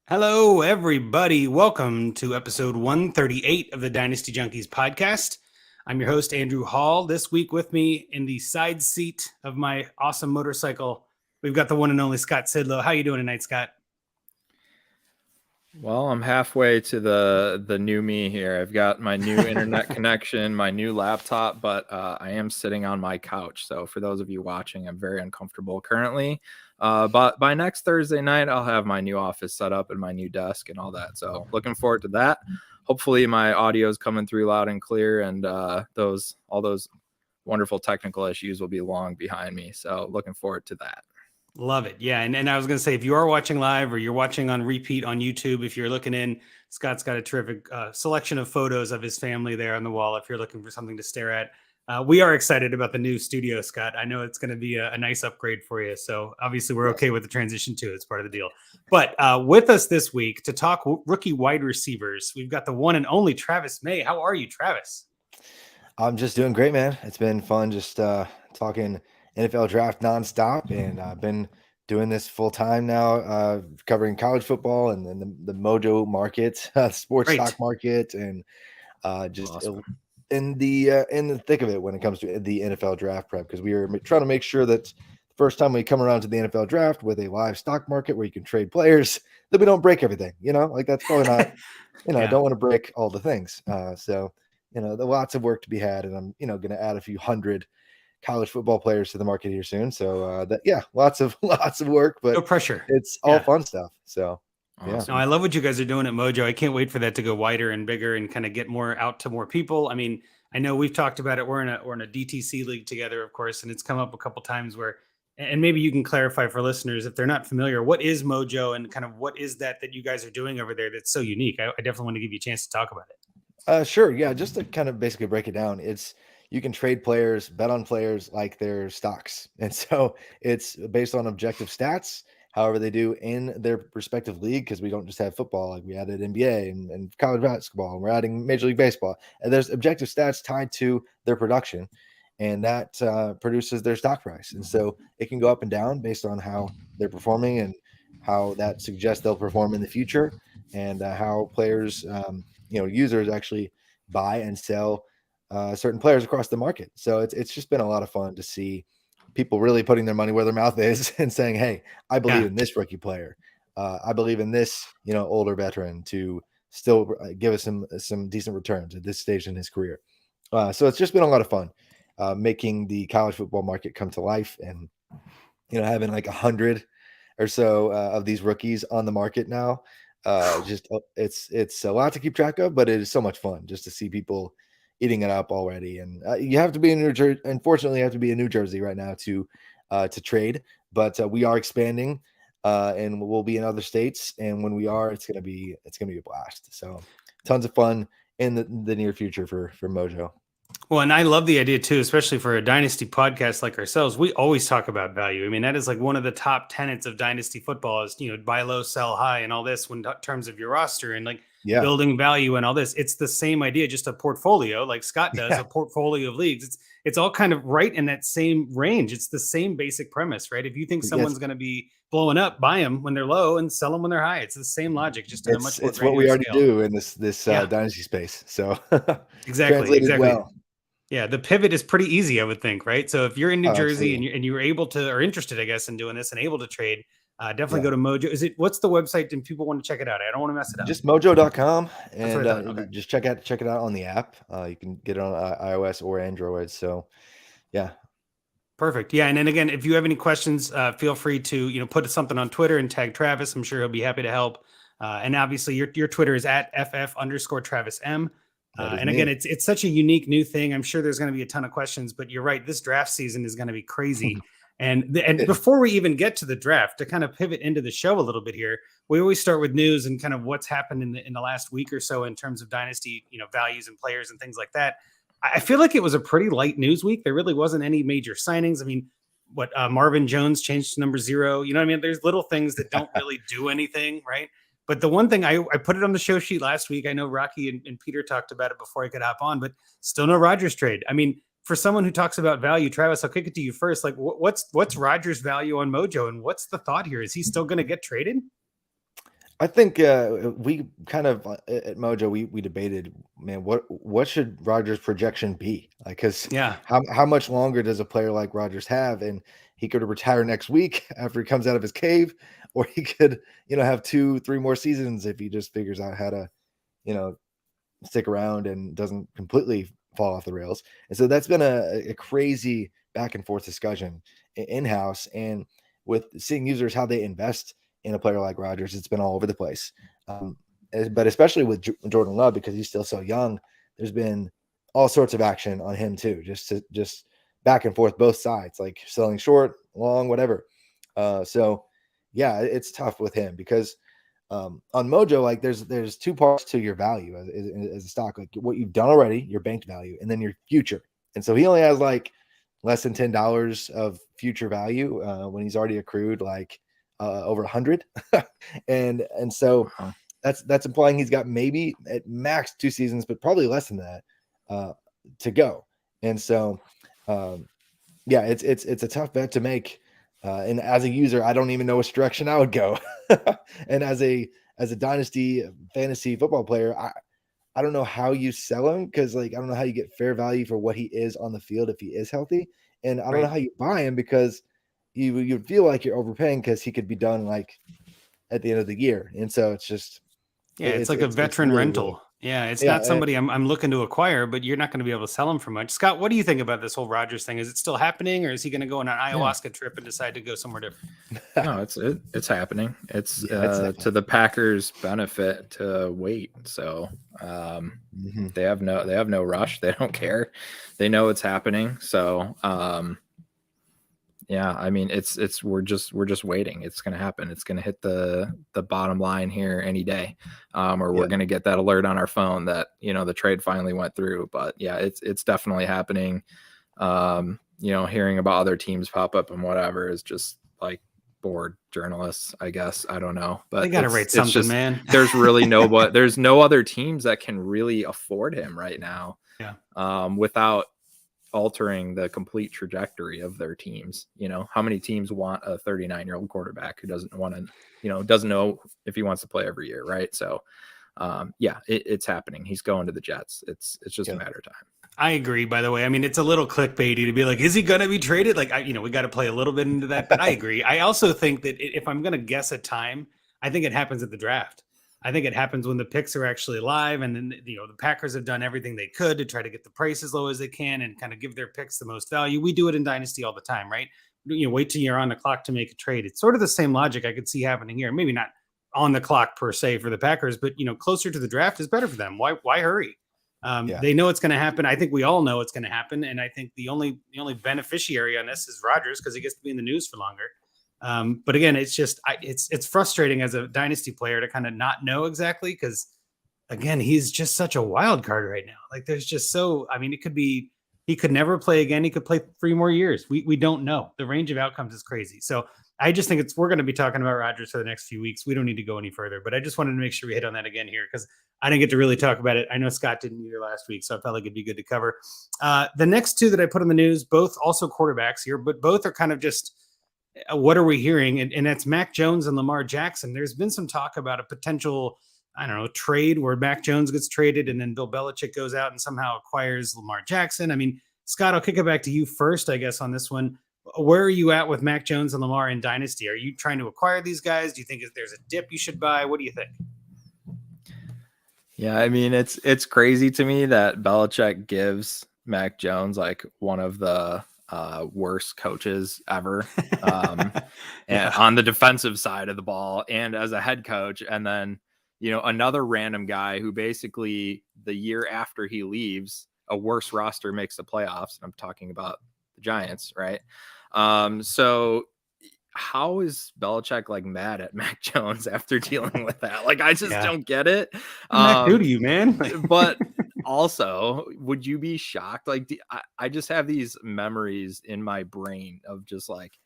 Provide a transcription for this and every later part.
Hello, everybody. Welcome to episode 138 of the Dynasty Junkies podcast. I'm your host, Andrew Hall. This week with me in the side seat of my awesome motorcycle, we've got the one and only Scott Sidlow. How you doing tonight, Scott? Well, I'm halfway to the new me here. I've got my new internet connection, my new laptop, but I am sitting on my couch. So for those of you watching, I'm very uncomfortable currently. But by next Thursday night, I'll have my new office set up and my new desk and all that. So looking forward to that. Hopefully my audio is coming through loud and clear, and all those wonderful technical issues will be long behind me. So looking forward to that. Love it. Yeah. And I was going to say, if you are watching live or you're watching on repeat on YouTube, if you're looking in, Scott's got a terrific selection of photos of his family there on the wall if you're looking for something to stare at. We are excited about the new studio, Scott. I know it's going to be a nice upgrade for you. So obviously we're okay with the transition too. It's part of the deal. But with us this week to talk rookie wide receivers, we've got the one and only Travis May. How are you, Travis? I'm just doing great, man. It's been fun just talking NFL draft nonstop, and I've been doing this full time now, covering college football and then the Mojo market, sports Great. stock market, and just Awesome. in the thick of it when it comes to the NFL draft prep, because we are trying to make sure that the first time we come around to the NFL draft with a live stock market where you can trade players, that we don't break everything. Like that's probably not. Yeah. I don't want to break all the things. So there lots of work to be had, and I'm going to add a few hundred college football players to the market here soon. So lots of work, but No pressure. it's all fun stuff. So yeah. Awesome. No, I love what you guys are doing at Mojo. I can't wait for that to go wider and bigger and kind of get more out to more people. I mean, I know we've talked about it. We're in a DTC league together, of course, and it's come up a couple times where, and maybe you can clarify for listeners if they're not familiar, what is Mojo and kind of what is that you guys are doing over there that's so unique? I definitely want to give you a chance to talk about it. Sure. Yeah. Just to kind of basically break it down, you can trade players, bet on players like their stocks. And so it's based on objective stats, however they do in their respective league, because we don't just have football, like we added NBA and college basketball, and we're adding Major League Baseball. And there's objective stats tied to their production, and that produces their stock price. And so it can go up and down based on how they're performing and how that suggests they'll perform in the future, and how players, users actually buy and sell certain players across the market. So it's just been a lot of fun to see people really putting their money where their mouth is and saying, "Hey, I believe in this rookie player. I believe in this, older veteran to still give us some decent returns at this stage in his career." So it's just been a lot of fun making the college football market come to life, and having like 100 or so of these rookies on the market now. It's a lot to keep track of, but it is so much fun just to see people eating it up already. And you have to be in New Jersey. Unfortunately, you have to be in New Jersey right now to trade, but we are expanding, and we'll be in other states. And when we are, it's gonna be a blast. So tons of fun in the near future for Mojo. Well, and I love the idea too, especially for a Dynasty podcast like ourselves. We always talk about value. I mean, that is like one of the top tenets of Dynasty football is, buy low, sell high and all this when in terms of your roster and like building value and all this. It's the same idea, just a portfolio like Scott does, a portfolio of leagues. It's all kind of right in that same range. It's the same basic premise, right? If you think someone's going to be blowing up, buy them when they're low and sell them when they're high. It's the same logic, just in a much more it's what we already scale. do in this Dynasty space. So exactly. Well. Yeah, the pivot is pretty easy, I would think, right? So if you're in New Jersey and you're able to, or interested, I guess, in doing this and able to trade, definitely go to Mojo. What's the website and people want to check it out? I don't want to mess it up. Just mojo.com, and just check it out on the app. You can get it on iOS or Android. So yeah. Perfect. Yeah. And then again, if you have any questions, feel free to, put something on Twitter and tag Travis. I'm sure he'll be happy to help. And obviously your Twitter is at @FF_Travis M. And again, it's such a unique new thing. I'm sure there's going to be a ton of questions, but you're right. This draft season is going to be crazy. And before we even get to the draft, to kind of pivot into the show a little bit here, we always start with news and kind of what's happened in the last week or so in terms of Dynasty, values and players and things like that. I feel like it was a pretty light news week. There really wasn't any major signings. I mean, Marvin Jones changed to number 0. You know what I mean? There's little things that don't really do anything, right? But the one thing I put it on the show sheet last week. I know Rocky and Peter talked about it before I could hop on, but still no Rodgers trade. I mean, for someone who talks about value, Travis, I'll kick it to you first. Like, what's Rodgers' value on Mojo, and what's the thought here? Is he still going to get traded? I think we kind of at Mojo we debated, man, what should Rogers' projection be? Like, because Yeah. how much longer does a player like Rogers have? And he could retire next week after he comes out of his cave, or he could, have 2-3 more seasons if he just figures out how to, you know, stick around and doesn't completely fall off the rails. And so that's been a crazy back and forth discussion in house, and with seeing users how they invest in a player like Rogers, it's been all over the place. But especially with Jordan Love, because he's still so young, there's been all sorts of action on him too, just back and forth, both sides, like selling short, long, whatever. So yeah, it's tough with him because on Mojo, like there's two parts to your value as a stock, like what you've done already, your banked value, and then your future. And so he only has like less than $10 of future value when he's already accrued like over 100, and so that's implying he's got maybe at max 2 seasons, but probably less than that to go. And so yeah, it's a tough bet to make. And as a user, I don't even know which direction I would go. And as a dynasty fantasy football player, I don't know how you sell him, because like I don't know how you get fair value for what he is on the field if he is healthy, and I don't know how you buy him, because you feel like you're overpaying because he could be done like at the end of the year, and so it's just it's like a veteran really, rental. really, Yeah, it's yeah. not somebody I'm looking to acquire, but you're not going to be able to sell him for much. Scott, what do you think about this whole Rogers thing? Is it still happening, or is he going to go on an ayahuasca trip and decide to go somewhere different? No, it's happening. It's it's to the Packers' benefit to wait. So they have no rush. They don't care. They know it's happening. So yeah, I mean we're just waiting. It's gonna happen. It's gonna hit the bottom line here any day. Or we're gonna get that alert on our phone that the trade finally went through. But yeah, it's definitely happening. Hearing about other teams pop up and whatever is just like bored journalists, I guess. I don't know, but they gotta write something, just, man. there's really there's no other teams that can really afford him right now. Yeah. Without altering the complete trajectory of their teams. How many teams want a 39-year-old quarterback who doesn't want to, doesn't know if he wants to play every year, right? So yeah, it's happening. He's going to the Jets. It's just a matter of time. I agree, by the way. I mean, it's a little clickbaity to be like, is he going to be traded? Like, we got to play a little bit into that, but I agree. I also think that if I'm going to guess a time, I think it happens at the draft. I think it happens when the picks are actually live, and then the Packers have done everything they could to try to get the price as low as they can and kind of give their picks the most value. We do it in Dynasty all the time, right? Wait till you're on the clock to make a trade. It's sort of the same logic I could see happening here. Maybe not on the clock per se for the Packers, but closer to the draft is better for them. Why hurry? They know it's going to happen. I think we all know it's going to happen, and I think the only beneficiary on this is Rodgers, because he gets to be in the news for longer. But again, it's just it's frustrating as a dynasty player to kind of not know exactly, because again, he's just such a wild card right now. Like there's just it could be he could never play again. He could play 3 more years. We don't know. The range of outcomes is crazy. So I just think we're going to be talking about Rodgers for the next few weeks. We don't need to go any further, but I just wanted to make sure we hit on that again here, because I didn't get to really talk about it. I know Scott didn't either last week, so I felt like it'd be good to cover. The next two that I put on the news, both also quarterbacks here, but both are kind of just what are we hearing? And that's Mac Jones and Lamar Jackson. There's been some talk about a potential, trade where Mac Jones gets traded and then Bill Belichick goes out and somehow acquires Lamar Jackson. I mean, Scott, I'll kick it back to you first, I guess, on this one. Where are you at with Mac Jones and Lamar in Dynasty? Are you trying to acquire these guys? Do you think there's a dip you should buy? What do you think? Yeah, I mean, it's crazy to me that Belichick gives Mac Jones like one of the worst coaches ever and on the defensive side of the ball and as a head coach. And then, another random guy who basically the year after he leaves, a worse roster makes the playoffs. I'm talking about the Giants, right? So how is Belichick like mad at Mac Jones after dealing with that? Like, I just don't get it. Mac do to you, man. But also, would you be shocked? Like, I just have these memories in my brain of just like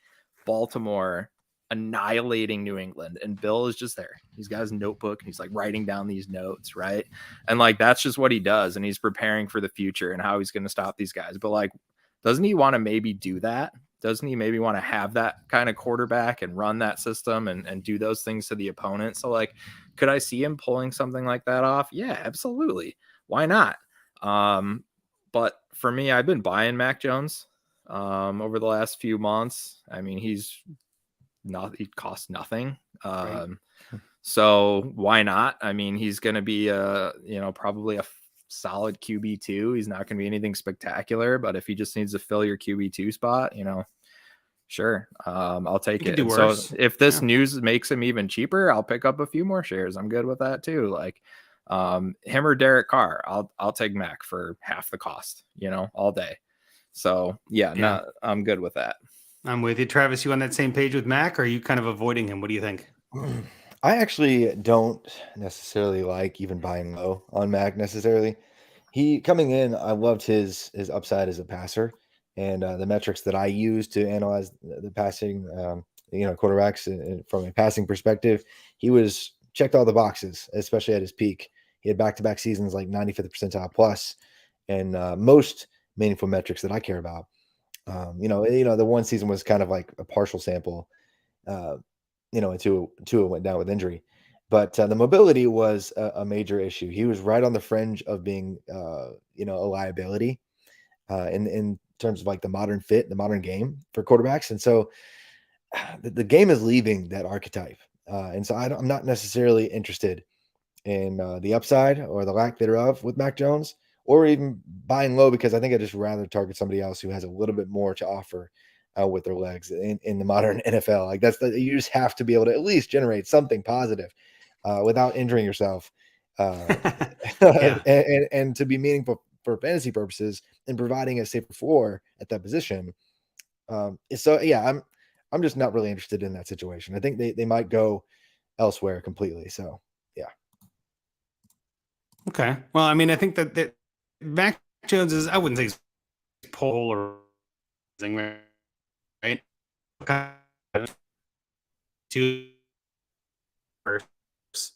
Baltimore annihilating New England, and Bill is just there. He's got his notebook and he's like writing down these notes, right? And like that's just what he does, and he's preparing for the future and how he's going to stop these guys. But like, doesn't he want to maybe do that Doesn't he maybe want to have that kind of quarterback and run that system and do those things to the opponent? So like, could I see him pulling something like that off? Yeah, absolutely. Why not? But for me, I've been buying Mac Jones over the last few months. I mean, he costs nothing. Right. So why not? I mean, he's going to be probably a solid QB2. He's not going to be anything spectacular, but if he just needs to fill your QB2 spot, sure. I'll take it. And so if this news makes him even cheaper, I'll pick up a few more shares. I'm good with that too. Like him or Derek Carr, I'll take Mac for half the cost, all day. So yeah. I'm good with that. I'm with you. Travis, you on that same page with Mac, or are you kind of avoiding him? What do you think? I actually don't necessarily like even buying low on Mac necessarily. He coming in, I loved his upside as a passer, and the metrics that I use to analyze the passing, quarterbacks from a passing perspective, he was checked all the boxes, especially at his peak. He had back-to-back seasons like 95th percentile plus, and most meaningful metrics that I care about. The one season was kind of like a partial sample. Until Tua went down with injury. But the mobility was a major issue. He was right on the fringe of being, a liability in terms of like the modern fit, the modern game for quarterbacks. And so the game is leaving that archetype. And so I'm not necessarily interested in the upside or the lack thereof with Mac Jones, or even buying low, because I think I'd just rather target somebody else who has a little bit more to offer with their legs in the modern NFL. Like you just have to be able to at least generate something positive without injuring yourself, and to be meaningful for fantasy purposes and providing a safer floor at that position. So yeah, I'm just not really interested in that situation. I think they might go elsewhere completely. So yeah. Okay. Well, I mean, I think that Mac Jones is, I wouldn't say he's polarizing, right?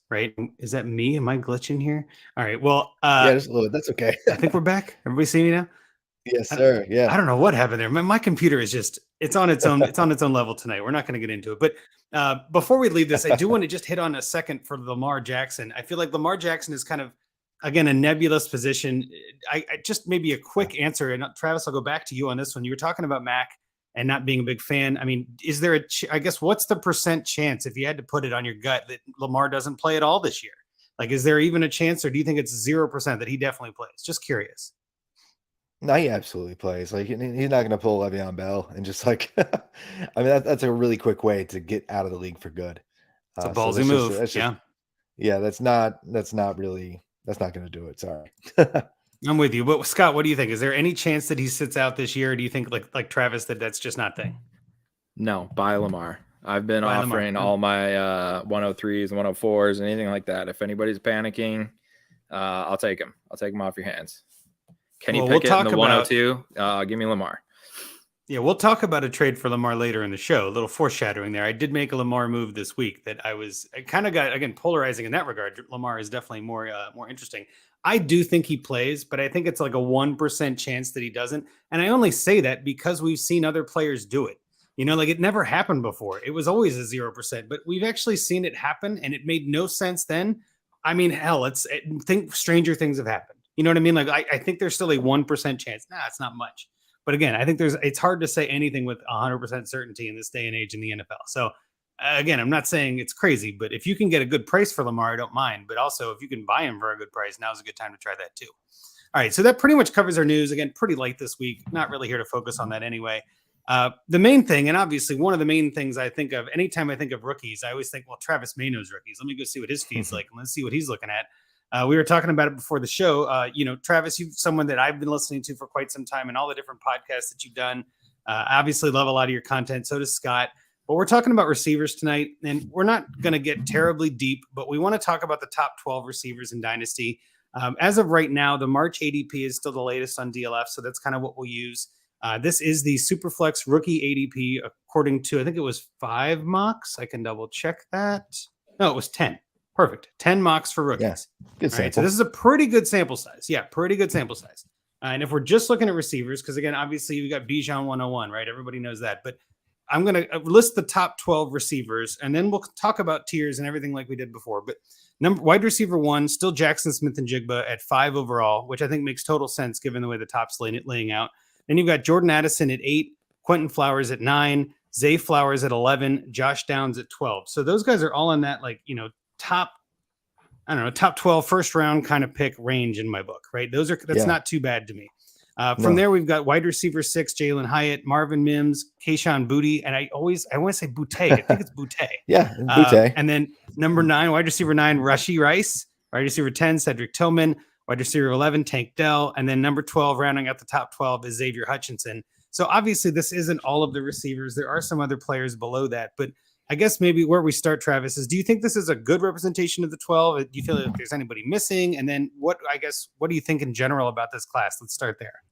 Right? Is that me? Am I glitching here? All right. Well, yeah, just a little. That's okay. I think we're back. Everybody see me now? Yes, sir. Yeah. I don't know what happened there. My computer is it's on its own. It's on its own level tonight. We're not going to get into it. But before we leave this, I do want to just hit on a second for Lamar Jackson. I feel like Lamar Jackson is kind of, again, a nebulous position. I just maybe a quick answer. And Travis, I'll go back to you on this one. You were talking about Mac and not being a big fan. I mean, is there I guess, what's the % chance, if you had to put it on your gut, that Lamar doesn't play at all this year? Like, is there even a chance, or do you think it's 0% that he definitely plays? Just curious. No, he absolutely plays. Like he's not going to pull Le'Veon Bell and just like, I mean, that's a really quick way to get out of the league for good. It's a ballsy move. That's not going to do it. Sorry. I'm with you. But Scott, what do you think? Is there any chance that he sits out this year? Or do you think like Travis, that's just not thing? No, buy Lamar. I've been offering all my 103s, 104s, anything like that. If anybody's panicking, I'll take him. I'll take him off your hands. Kenny Pickett in the 102. Give me Lamar. Yeah, we'll talk about a trade for Lamar later in the show. A little foreshadowing there. I did make a Lamar move this week that I kind of got, again, polarizing in that regard. Lamar is definitely more interesting. I do think he plays, but I think it's like a 1% chance that he doesn't. And I only say that because we've seen other players do it. Like it never happened before. It was always a 0%, but we've actually seen it happen, and it made no sense then. I mean, hell, think stranger things have happened. You know what I mean? Like, I think there's still a 1% chance. Nah, it's not much. But again, I think it's hard to say anything with 100% certainty in this day and age in the NFL. So again, I'm not saying it's crazy, but if you can get a good price for Lamar, I don't mind. But also, if you can buy him for a good price, now's a good time to try that too. All right, so that pretty much covers our news. Again, pretty light this week. Not really here to focus on that anyway. The main thing, and obviously one of the main things I think of anytime I think of rookies, I always think, well, Travis May knows rookies. Let me go see what his feed's like, and let's see what he's looking at. We were talking about it before the show. Travis, you're someone that I've been listening to for quite some time, and all the different podcasts that you've done. Obviously love a lot of your content. So does Scott. But we're talking about receivers tonight, and we're not going to get terribly deep, but we want to talk about the top 12 receivers in Dynasty. As of right now, the March ADP is still the latest on DLF, so that's kind of what we'll use. This is the Superflex rookie ADP according to, I think it was 5 mocks. I can double check that. No, it was 10. Perfect. 10 mocks for rookies. Yeah, good sample. Right, so this is a pretty good sample size. Yeah, pretty good sample size. And if we're just looking at receivers, because again, obviously you got Bijan 101, right? Everybody knows that. But I'm going to list the top 12 receivers, and then we'll talk about tiers and everything like we did before. But wide receiver 1, still Jackson Smith-Njigba at 5 overall, which I think makes total sense given the way the top's laying out. Then you've got Jordan Addison at 8, Quentin Flowers at 9, Zay Flowers at 11, Josh Downs at 12. So those guys are all in that, like, top 12 first round kind of pick range in my book, right? That's not too bad to me. From there, we've got wide receiver 6, Jalen Hyatt, Marvin Mims, Kayshon Boutte, and I want to say Boutte. I think it's Boutte. Yeah, Boutte. And then number 9, wide receiver 9, Rashee Rice, wide receiver 10, Cedric Tillman, wide receiver 11, Tank Dell, and then number 12, rounding out the top 12, is Xavier Hutchinson. So obviously, this isn't all of the receivers. There are some other players below that, but I guess maybe where we start, Travis, is do you think this is a good representation of the 12? Do you feel like there's anybody missing? And then what do you think in general about this class? Let's start there.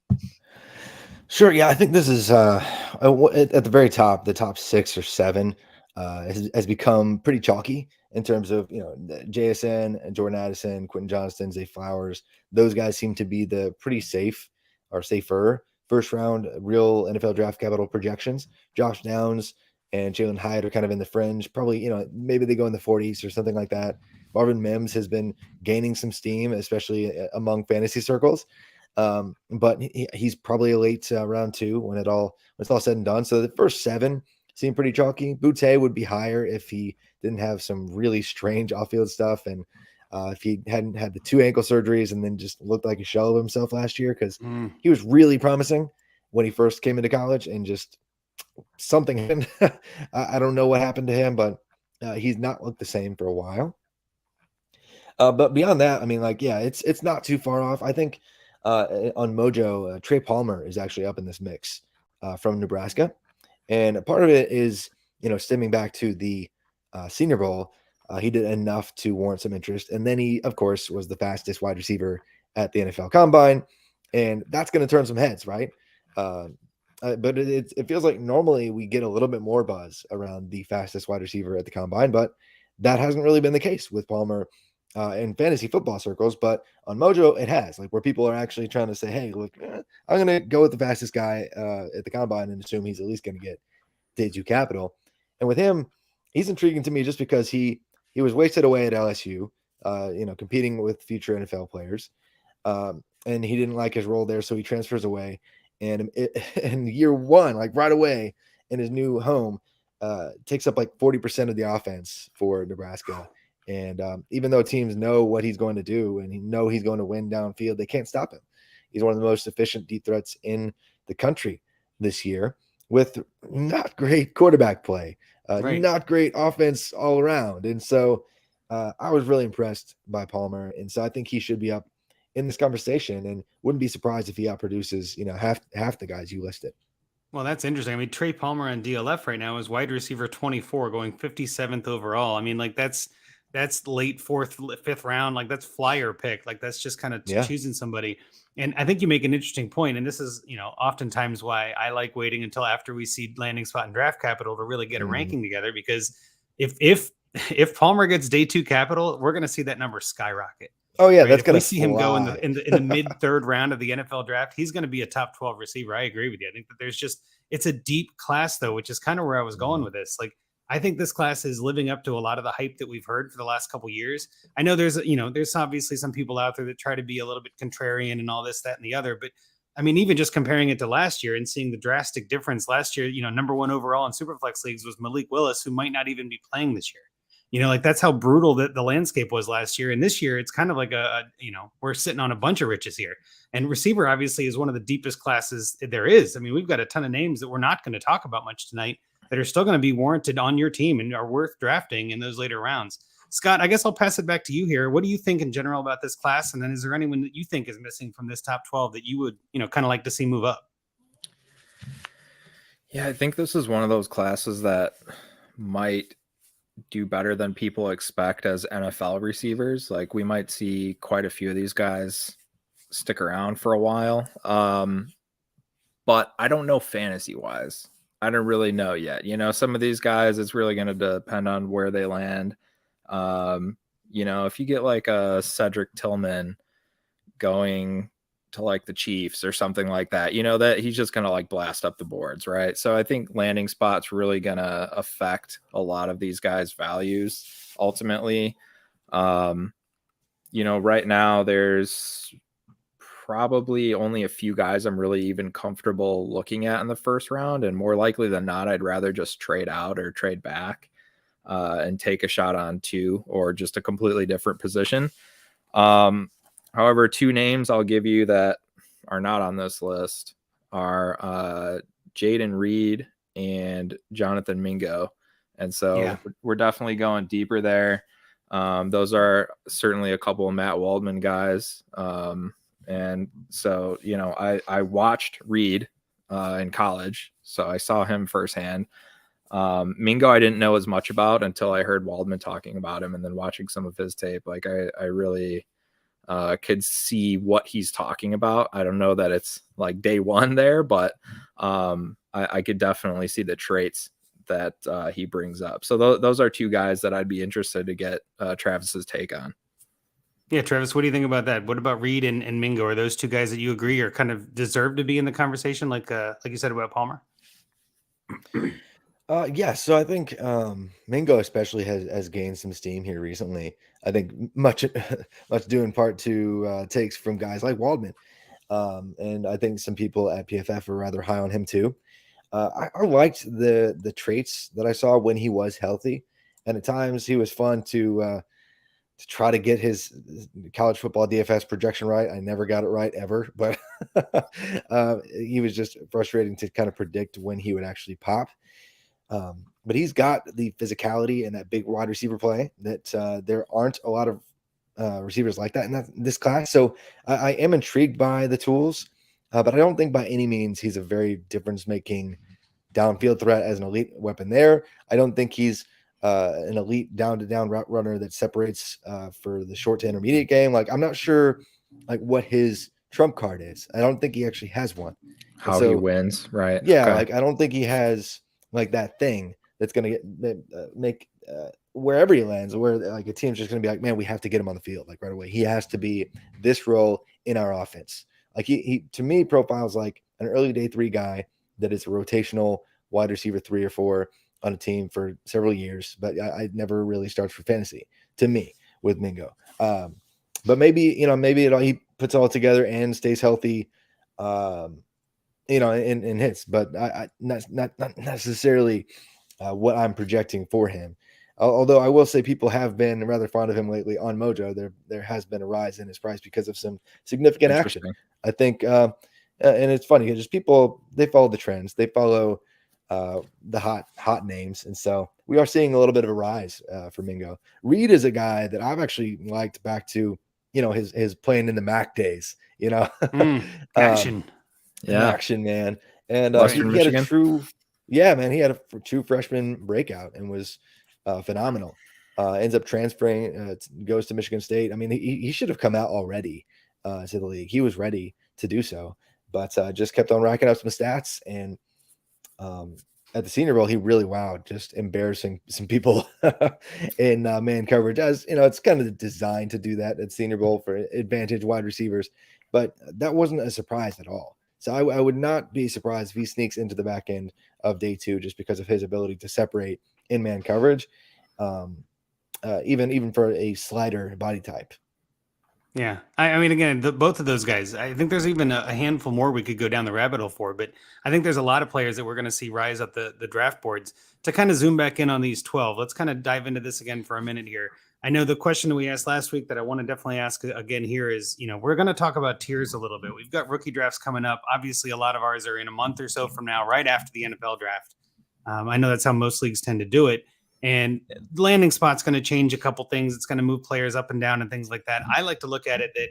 Sure. Yeah, I think this is at the very top, the top 6 or 7 has become pretty chalky in terms of, JSN and Jordan Addison, Quentin Johnston, Zay Flowers. Those guys seem to be the pretty safe or safer first round real NFL draft capital projections. Josh Downs and Jalen Hyatt are kind of in the fringe. Probably, maybe they go in the 40s or something like that. Marvin Mims has been gaining some steam, especially among fantasy circles. But he's probably a late round 2 when it's all said and done. So the first 7 seem pretty chalky. Boutte would be higher if he didn't have some really strange off-field stuff, and if he hadn't had the 2 ankle surgeries and then just looked like a shell of himself last year, because he was really promising when he first came into college, and just something happened. I don't know what happened to him, but he's not looked the same for a while. But beyond that, I mean, it's not too far off. I think on Mojo, Trey Palmer is actually up in this mix from Nebraska. And part of it is, stemming back to the Senior Bowl. He did enough to warrant some interest. And then he, of course, was the fastest wide receiver at the NFL Combine. And that's going to turn some heads, right? But it feels like normally we get a little bit more buzz around the fastest wide receiver at the Combine, but that hasn't really been the case with Palmer in fantasy football circles. But on Mojo, it has, where people are actually trying to say, hey, look, I'm going to go with the fastest guy at the Combine and assume he's at least going to get day 2 capital. And with him, he's intriguing to me just because he was wasted away at LSU, competing with future NFL players. And he didn't like his role there, so he transfers away. And in year 1, right away in his new home, takes up 40% of the offense for Nebraska. And even though teams know what he's going to do and he's going to win downfield, they can't stop him. He's one of the most efficient deep threats in the country this year, with not great quarterback play, not great offense all around. And so I was really impressed by Palmer. And so I think he should be up in this conversation, and wouldn't be surprised if he outproduces, half the guys you listed. Well, that's interesting. I mean, Trey Palmer on DLF right now is wide receiver 24, going 57th overall. I mean, that's late 4th, 5th round. That's flyer pick. That's just kind of choosing somebody. And I think you make an interesting point. And this is, oftentimes why I like waiting until after we see landing spot and draft capital to really get a ranking together. Because if Palmer gets day 2 capital, we're going to see that number skyrocket. Oh yeah, right? That's going to see him go in the mid 3rd round of the NFL draft. He's going to be a top 12 receiver. I agree with you. I think that it's a deep class though, which is kind of where I was going with this. I think this class is living up to a lot of the hype that we've heard for the last couple of years. I know there's obviously some people out there that try to be a little bit contrarian and all this, that, and the other. But I mean, even just comparing it to last year and seeing the drastic difference last year, number 1 overall in Superflex leagues was Malik Willis, who might not even be playing this year. That's how brutal the landscape was last year. And this year, it's kind of like we're sitting on a bunch of riches here. And receiver obviously is one of the deepest classes there is. I mean, we've got a ton of names that we're not going to talk about much tonight that are still going to be warranted on your team and are worth drafting in those later rounds. Scott, I guess I'll pass it back to you here. What do you think in general about this class? And then is there anyone that you think is missing from this top 12 that you would, kind of like to see move up? Yeah, I think this is one of those classes that might do better than people expect as NFL receivers. We might see quite a few of these guys stick around for a while. But I don't know fantasy wise. I don't really know yet. Some of these guys, it's really going to depend on where they land. If you get a Cedric Tillman going to like the Chiefs or something like that, you know, that he's just going to like blast up the boards, right? So I think landing spot's really going to affect a lot of these guys' values ultimately. You know, right now there's probably only a few guys I'm really even comfortable looking at in the first round, and more likely than not, I'd rather just trade out or trade back and take a shot on 2 or just a completely different position. However, 2 names I'll give you that are not on this list are Jaden Reed and Jonathan Mingo. And so we're definitely going deeper there. Those are certainly a couple of Matt Waldman guys. And so, you know, I watched Reed in college, so I saw him firsthand. Mingo I didn't know as much about until I heard Waldman talking about him, and then watching some of his tape. Like I really could see what he's talking about. I don't know that it's like day one there, but I could definitely see the traits that he brings up. So those are 2 guys that I'd be interested to get Travis's take on. Yeah, Travis, what do you think about that? What about Reed and Mingo? Are those 2 guys that you agree are kind of deserve to be in the conversation, like you said about Palmer? Yeah, so I think Mingo especially has gained some steam here recently. I think much due in part to takes from guys like Waldman, and I think some people at PFF are rather high on him too. I liked the traits that I saw when he was healthy, and at times he was fun to try to get his college football DFS projection right. I never got it right ever, but he was just frustrating to kind of predict when he would actually pop. But he's got the physicality and that big wide receiver play that there aren't a lot of receivers like that in this class. So I am intrigued by the tools, but I don't think by any means he's a very difference-making downfield threat as an elite weapon there. I don't think he's an elite down-to-down route runner that separates for the short to intermediate game. Like, I'm not sure like what his trump card is. I don't think he actually has one. How he wins, right? Yeah, okay. Like I don't think he has like that thing that's going to make wherever he lands, where like a team's just going to be like, man, we have to get him on the field like right away. He has to be this role in our offense. Like he to me profiles like an early day 3 guy that is a rotational wide receiver 3 or 4 on a team for several years, but I never really starts for fantasy to me with Mingo. But maybe he puts it all together and stays healthy. In hits, but not necessarily what I'm projecting for him. Although I will say people have been rather fond of him lately on Mojo. There has been a rise in his price because of some significant action. I think, and it's funny because just people, they follow the trends, they follow the hot names, and so we are seeing a little bit of a rise for Mingo. Reed is a guy that I've actually liked back to his playing in the MAC days. Action. Action, man. And he had a true freshman breakout and was phenomenal. Ends up transferring, goes to Michigan State. I mean, he should have come out already to the league. He was ready to do so, but just kept on racking up some stats. And at the Senior Bowl, he really wowed, just embarrassing some people in man coverage. As it's kind of designed to do that at Senior Bowl for advantage wide receivers, but that wasn't a surprise at all. So I would not be surprised if he sneaks into the back end of day 2 just because of his ability to separate in man coverage, even for a slider body type. Yeah. I mean, again, both of those guys, I think there's even a handful more we could go down the rabbit hole for, but I think there's a lot of players that we're going to see rise up the draft boards. To kind of zoom back in on these 12, let's kind of dive into this again for a minute here. I know the question that we asked last week that I want to definitely ask again here is, we're going to talk about tiers a little bit. We've got rookie drafts coming up. Obviously, a lot of ours are in a month or so from now, right after the NFL draft. I know that's how most leagues tend to do it. And landing spot's going to change a couple things. It's going to move players up and down and things like that. I like to look at it that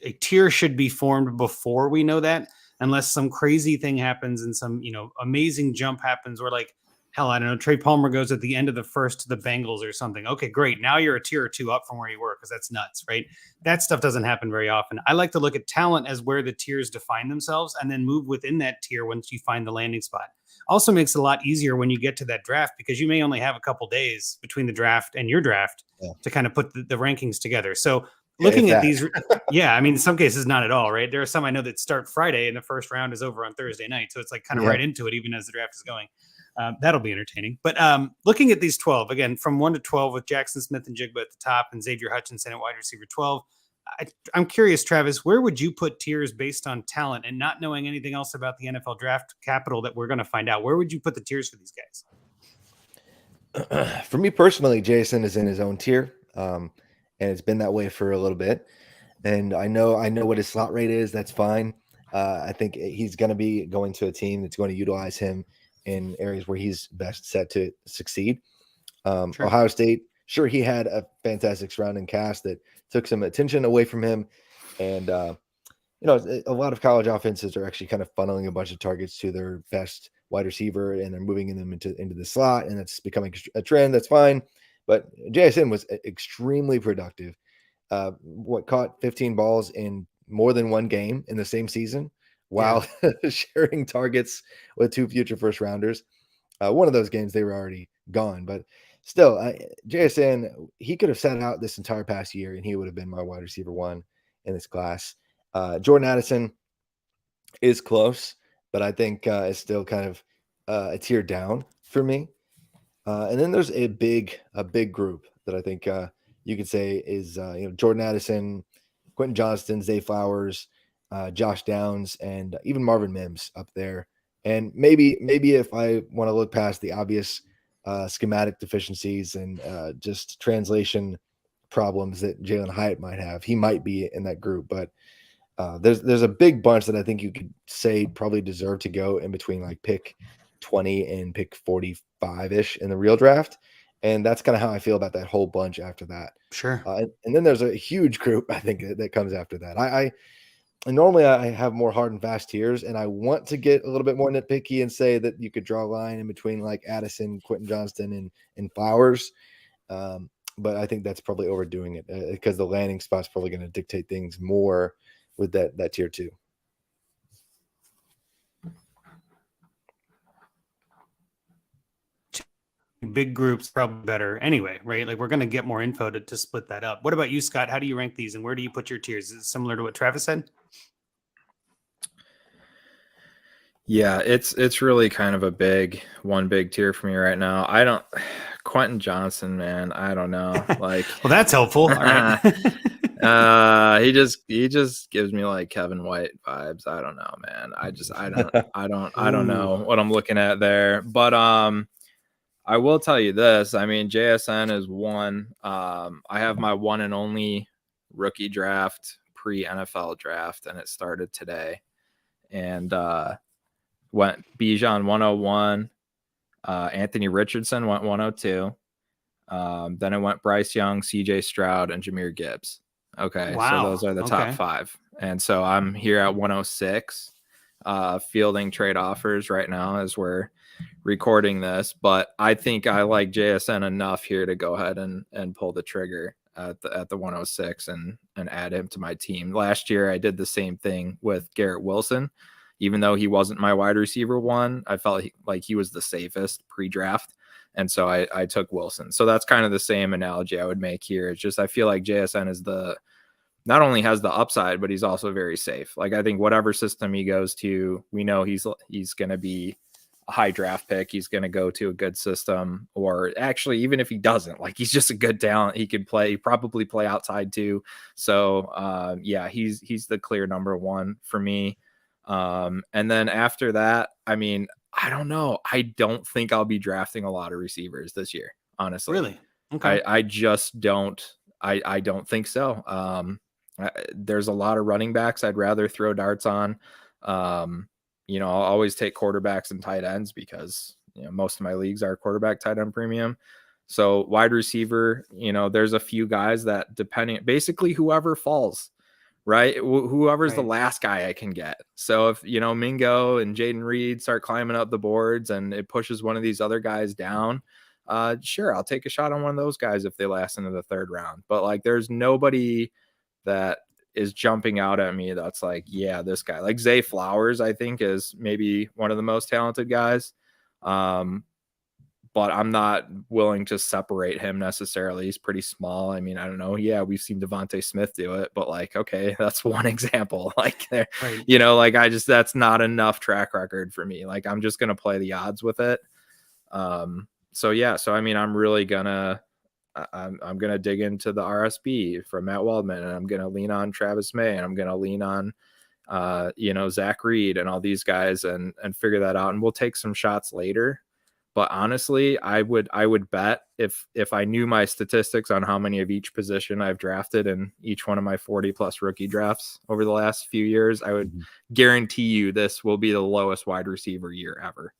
a tier should be formed before we know that, unless some crazy thing happens and some, amazing jump happens where like, hell, I don't know, Trey Palmer goes at the end of the first to the Bengals or something. Okay, great. Now you're a tier or 2 up from where you were because that's nuts, right? That stuff doesn't happen very often. I like to look at talent as where the tiers define themselves and then move within that tier once you find the landing spot. Also makes it a lot easier when you get to that draft because you may only have a couple days between the draft and your draft to kind of put the rankings together. So looking if at that. these, yeah, I mean, in some cases, not at all, right? There are some I know that start Friday and the first round is over on Thursday night. So it's like kind of Yeah. right into it, even as the draft is going. That'll be entertaining. But looking at these 12, again, from 1 to 12 with Jackson Smith and Jigba at the top and Xavier Hutchinson at wide receiver 12. I'm curious, Travis, where would you put tiers based on talent and not knowing anything else about the NFL draft capital that we're going to find out? Where would you put the tiers for these guys? For me personally, Jason is in his own tier, and it's been that way for a little bit. And I know what his slot rate is. That's fine. I think he's going to be going to a team that's going to utilize him in areas where he's best set to succeed. Sure. Ohio State, sure, he had a fantastic surrounding cast that took some attention away from him, and a lot of college offenses are actually kind of funneling a bunch of targets to their best wide receiver, and they're moving them into the slot, and it's becoming a trend. That's fine, but JSN was extremely productive. Caught 15 balls in more than one game in the same season, while sharing targets with 2 future first rounders. One of those games they were already gone, but still, JSN, he could have sat out this entire past year, and he would have been my wide receiver 1 in this class. Jordan Addison is close, but I think it's still kind of a tier down for me. And then there's a big group that I think you could say is Jordan Addison, Quentin Johnston, Zay Flowers, Josh Downs, and even Marvin Mims up there. And maybe if I want to look past the obvious schematic deficiencies and just translation problems that Jalen Hyatt might have, he might be in that group. But there's a big bunch that I think you could say probably deserve to go in between like pick 20 and pick 45-ish in the real draft. And that's kind of how I feel about that whole bunch after that. Sure. And then there's a huge group, I think, that comes after that. And normally I have more hard and fast tiers, and I want to get a little bit more nitpicky and say that you could draw a line in between like Addison, Quentin Johnston, and Flowers. But I think that's probably overdoing it because the landing spot's probably going to dictate things more with that tier 2. Big groups probably better anyway, right? Like we're going to get more info to split that up. What about you, Scott? How do you rank these and where do you put your tiers? Is it similar to what Travis said? Yeah, it's really kind of one big tier for me right now. Quentin Johnson, man, I don't know. Like, well, that's helpful. All right. he just gives me like Kevin White vibes. I don't know, man. I don't know what I'm looking at there. But I will tell you this. I mean, JSN is one. I have my one and only rookie draft pre-NFL draft, and it started today. And went Bijan 101. Anthony Richardson went 102. Then it went Bryce Young, CJ Stroud, and Jahmyr Gibbs. Okay, wow. So those are the top 5. And so I'm here at 106, fielding trade offers right now as we're recording this. But I think I like JSN enough here to go ahead and pull the trigger at the 106 and add him to my team. Last year, I did the same thing with Garrett Wilson. Even though he wasn't my wide receiver 1, I felt like he was the safest pre-draft. And so I took Wilson. So that's kind of the same analogy I would make here. It's just I feel like JSN is not only has the upside, but he's also very safe. Like I think whatever system he goes to, we know he's going to be a high draft pick. He's going to go to a good system, or actually, even if he doesn't, like he's just a good talent. He could probably play outside too. So yeah, he's the clear number 1 for me. And then after that, I mean, I don't know. I don't think I'll be drafting a lot of receivers this year, honestly. Really? Okay. I just don't. I don't think so. There's a lot of running backs I'd rather throw darts on. I'll always take quarterbacks and tight ends because most of my leagues are quarterback tight end premium. So wide receiver, there's a few guys that basically whoever falls. Right. Whoever's the last guy I can get. So if, Mingo and Jaden Reed start climbing up the boards and it pushes one of these other guys down, sure, I'll take a shot on one of those guys if they last into the 3rd round. But like, there's nobody that is jumping out at me that's like, yeah, this guy. Like Zay Flowers, I think, is maybe one of the most talented guys. but I'm not willing to separate him necessarily. He's pretty small. I mean, I don't know. Yeah, we've seen Devontae Smith do it, but like, okay, that's one example. Like, Right. you know, like that's not enough track record for me. Like, I'm just gonna play the odds with it. So yeah, so I mean, I'm really gonna dig into the RSB from Matt Waldman, and I'm gonna lean on Travis May, and I'm gonna lean on you know, Zach Reed and all these guys and figure that out. And we'll take some shots later. But honestly, I would bet if I knew my statistics on how many of each position I've drafted in each one of my 40 plus rookie drafts over the last few years, I would guarantee you this will be the lowest wide receiver year ever.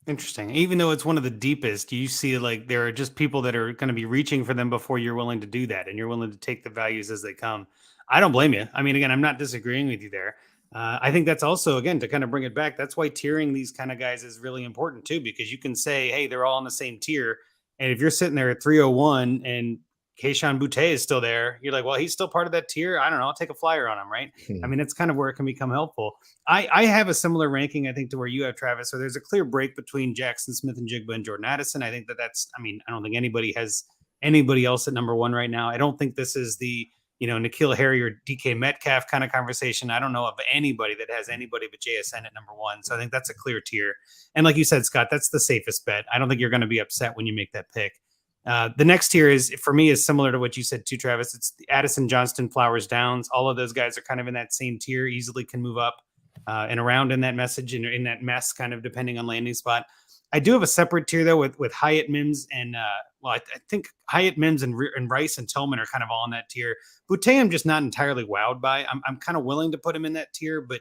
Interesting. Even though it's one of the deepest, you see like there are just people that are going to be reaching for them before you're willing to do that, and you're willing to take the values as they come. I don't blame you. I mean, again, I'm not disagreeing with you there. I think that's also, again, to kind of bring it back, that's why tiering these kind of guys is really important too, because you can say, hey, they're all on the same tier. And if you're sitting there at 301 and Kayshon Boutte is still there, you're like, well, he's still part of that tier. I don't know. I'll take a flyer on him, right? I mean, it's kind of where it can become helpful. I have a similar ranking, I think, to where you have, Travis. So there's a clear break between Jackson Smith and Jigba and Jordan Addison. I think that's, I mean, I don't think anybody has anybody else at number one right now. I don't think this is the, you know, N'Keal Harry or DK Metcalf kind of conversation. I don't know of anybody that has anybody but JSN at number one. So I think that's a clear tier. And like you said, Scott, that's the safest bet. I don't think you're going to be upset when you make that pick. The next tier is, for me, is similar to what you said too, Travis. It's the Addison, Johnston, Flowers, Downs. All of those guys are kind of in that same tier, easily can move up and around in that message and in that mess, kind of depending on landing spot. I do have a separate tier though with Hyatt, Mims, and I think Hyatt, Mims, and Rice and Tillman are kind of all in that tier. Boutte, I'm just not entirely wowed by. I'm kind of willing to put him in that tier, but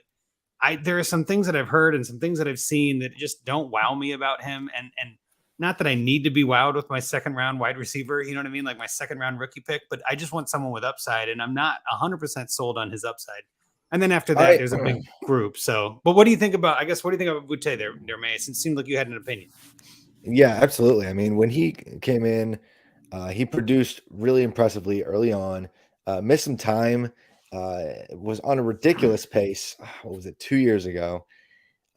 there are some things that I've heard and some things that I've seen that just don't wow me about him. And not that I need to be wowed with my second round wide receiver, you know what I mean? Like my second round rookie pick, but I just want someone with upside, and I'm not 100% sold on his upside. And then after that, there's a big group. So, but what do you think about, what do you think about Boutte there, Mason? It seemed like you had an opinion. Yeah, absolutely. I mean, when he came in, he produced really impressively early on, missed some time, was on a ridiculous pace. What was it, 2 years ago?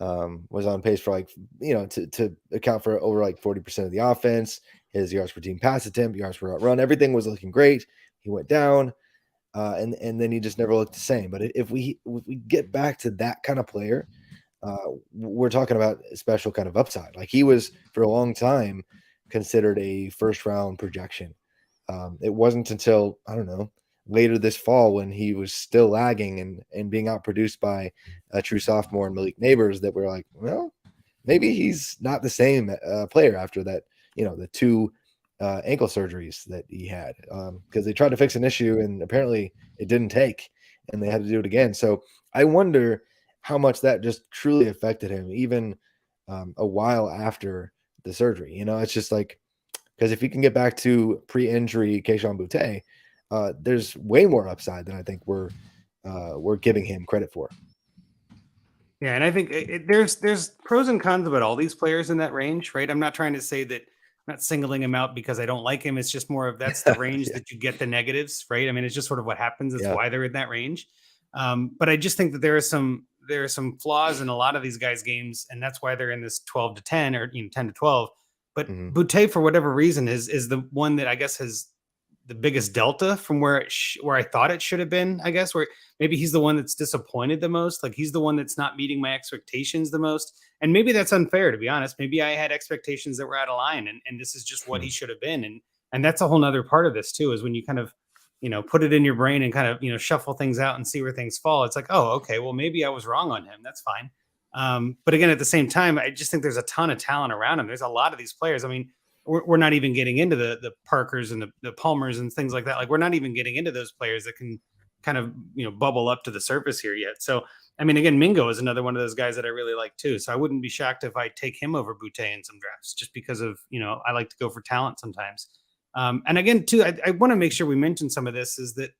Was on pace for like, you know, to account for over like 40% of the offense, his yards per team pass attempt, yards per run, everything was looking great. He went down. And then he just never looked the same. But if we get back to that kind of player, we're talking about a special kind of upside. Like he was for a long time considered a first round projection. It wasn't until, I don't know, later this fall when he was still lagging and being outproduced by a true sophomore and Malik Neighbors that we're like, well, maybe he's not the same player after that, you know, the two ankle surgeries that he had, because they tried to fix an issue and apparently it didn't take and they had to do it again. So I wonder how much that just truly affected him, even a while after the surgery. You know, it's just like, because if he can get back to pre-injury Kayshon Boutte, there's way more upside than I think we're giving him credit for. Yeah, and I think there's pros and cons about all these players in that range, right? I'm not trying to say that, I'm not singling him out because I don't like him. It's just more of that's the range that you get the negatives, right? I mean, it's just sort of what happens. It's why they're in that range. But I just think that there are some flaws in a lot of these guys' games, and that's why they're in this 12 to 10 or 10 to 12. But Boutte, for whatever reason, is the one that I guess has the biggest delta from where where I thought it should have been, I guess, where maybe he's the one that's disappointed the most. Like he's the one that's not meeting my expectations the most. And maybe that's unfair, to be honest. Maybe I had expectations that were out of line and this is just what he should have been. And that's a whole nother part of this too, is when you kind of, put it in your brain and kind of, shuffle things out and see where things fall. It's like, oh, okay, well, maybe I was wrong on him. That's fine. But again, at the same time, I just think there's a ton of talent around him. There's a lot of these players. I mean, we're not even getting into the Parkers and the Palmers and things like that. Like we're not even getting into those players that can kind of, bubble up to the surface here yet. So, I mean, again, Mingo is another one of those guys that I really like too. So I wouldn't be shocked if I take him over Boutte in some drafts, just because of, I like to go for talent sometimes. And again, too, I want to make sure we mention some of this, is that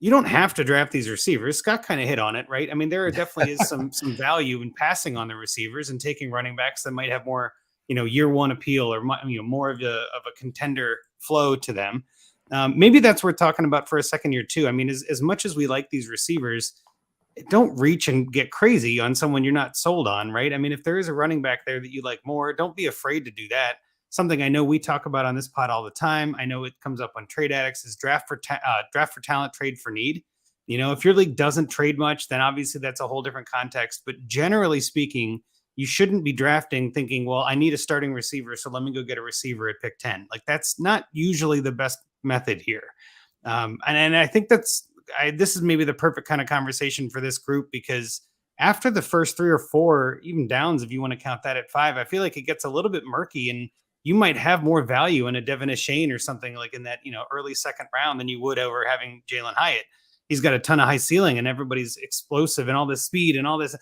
you don't have to draft these receivers. Scott kind of hit on it, right? I mean, there definitely is some value in passing on the receivers and taking running backs that might have more, year one appeal or, more of a contender flow to them. Maybe that's worth talking about for a second year too. I mean, as much as we like these receivers, don't reach and get crazy on someone you're not sold on, right? I mean, if there is a running back there that you like more, don't be afraid to do that. something I know we talk about on this pod all the time. I know it comes up on Trade Addicts, is draft for talent, trade for need. If your league doesn't trade much, then obviously that's a whole different context. But generally speaking, you shouldn't be drafting thinking, well, I need a starting receiver, so let me go get a receiver at pick 10. Like, that's not usually the best method here. And I think this is maybe the perfect kind of conversation for this group, because after the first 3 or 4, even downs, if you want to count that at 5, I feel like it gets a little bit murky, and you might have more value in a Devin Achane or something like in that, early second round than you would over having Jalen Hyatt. He's got a ton of high ceiling and everybody's explosive and all this speed and all this,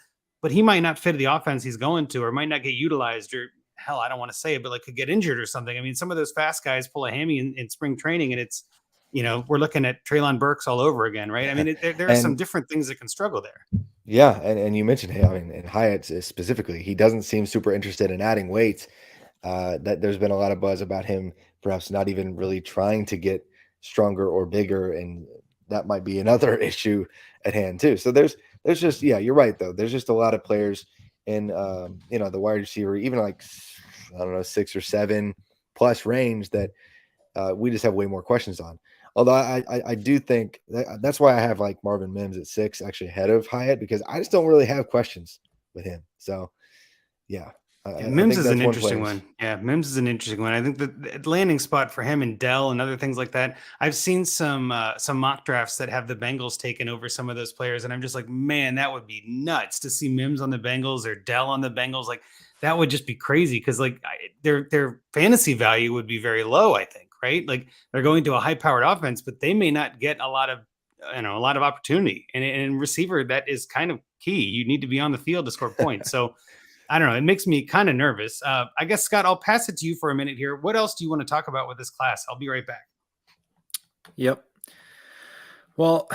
but he might not fit the offense he's going to, or might not get utilized, or hell, I don't want to say it, but like could get injured or something. I mean, some of those fast guys pull a hammy in spring training, and it's, we're looking at Treylon Burks all over again, right? I mean, there are some different things that can struggle there. Yeah, and you mentioned, hey, I mean, and Hyatt specifically, he doesn't seem super interested in adding weight. That there's been a lot of buzz about him perhaps not even really trying to get stronger or bigger, and that might be another issue at hand too. So there's just, yeah, you're right though. There's just a lot of players in the wide receiver, even like, I don't know, 6 or 7 plus range that we just have way more questions on. Although I do think that's why I have like Marvin Mims at 6 actually ahead of Hyatt, because I just don't really have questions with him. So yeah. Mims is an interesting one. Yeah, Mims is an interesting one. I think the landing spot for him and Dell and other things like that. I've seen some mock drafts that have the Bengals taken over some of those players, and I'm just like, man, that would be nuts to see Mims on the Bengals or Dell on the Bengals. Like, that would just be crazy, because like their fantasy value would be very low, I think, right? Like, they're going to a high-powered offense, but they may not get a lot of opportunity. And in receiver, that is kind of key. You need to be on the field to score points. So I don't know. It makes me kind of nervous. I guess, Scott, I'll pass it to you for a minute here. What else do you want to talk about with this class? I'll be right back. Yep. Well,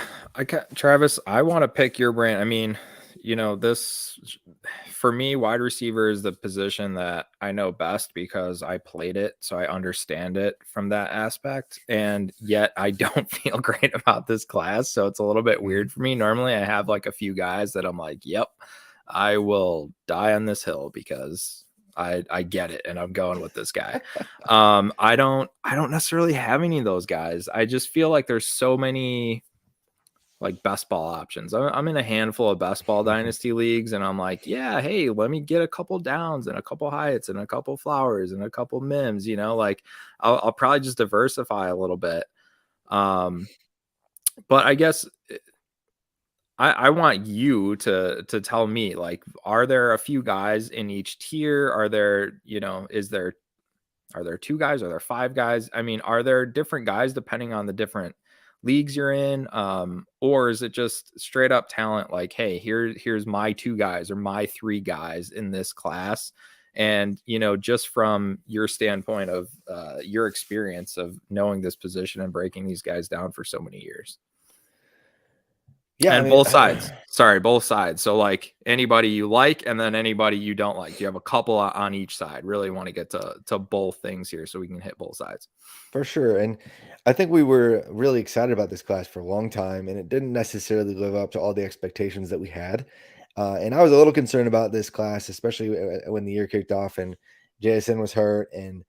Travis, I want to pick your brain. I mean, this, for me, wide receiver is the position that I know best because I played it. So I understand it from that aspect. And yet I don't feel great about this class. So it's a little bit weird for me. Normally I have like a few guys that I'm like, yep, I will die on this hill because I get it and I'm going with this guy. I don't necessarily have any of those guys. I just feel like there's so many like best ball options. I'm in a handful of best ball dynasty leagues, and I'm like, yeah, hey, let me get a couple Downs and a couple Hyatts and a couple Flowers and a couple Mims, like I'll probably just diversify a little bit. But I guess I want you to tell me, like, are there a few guys in each tier? Are there, are there 2 guys? Are there 5 guys? I mean, are there different guys depending on the different leagues you're in? Or is it just straight up talent? Like, hey, here's my 2 guys or my 3 guys in this class. And, just from your standpoint of your experience of knowing this position and breaking these guys down for so many years. Yeah, and both sides. Sorry, both sides. So like anybody you like, and then anybody you don't like. You have a couple on each side. Really want to get to both things here so we can hit both sides. For sure. And I think we were really excited about this class for a long time, and it didn't necessarily live up to all the expectations that we had. And I was a little concerned about this class, especially when the year kicked off and JSN was hurt and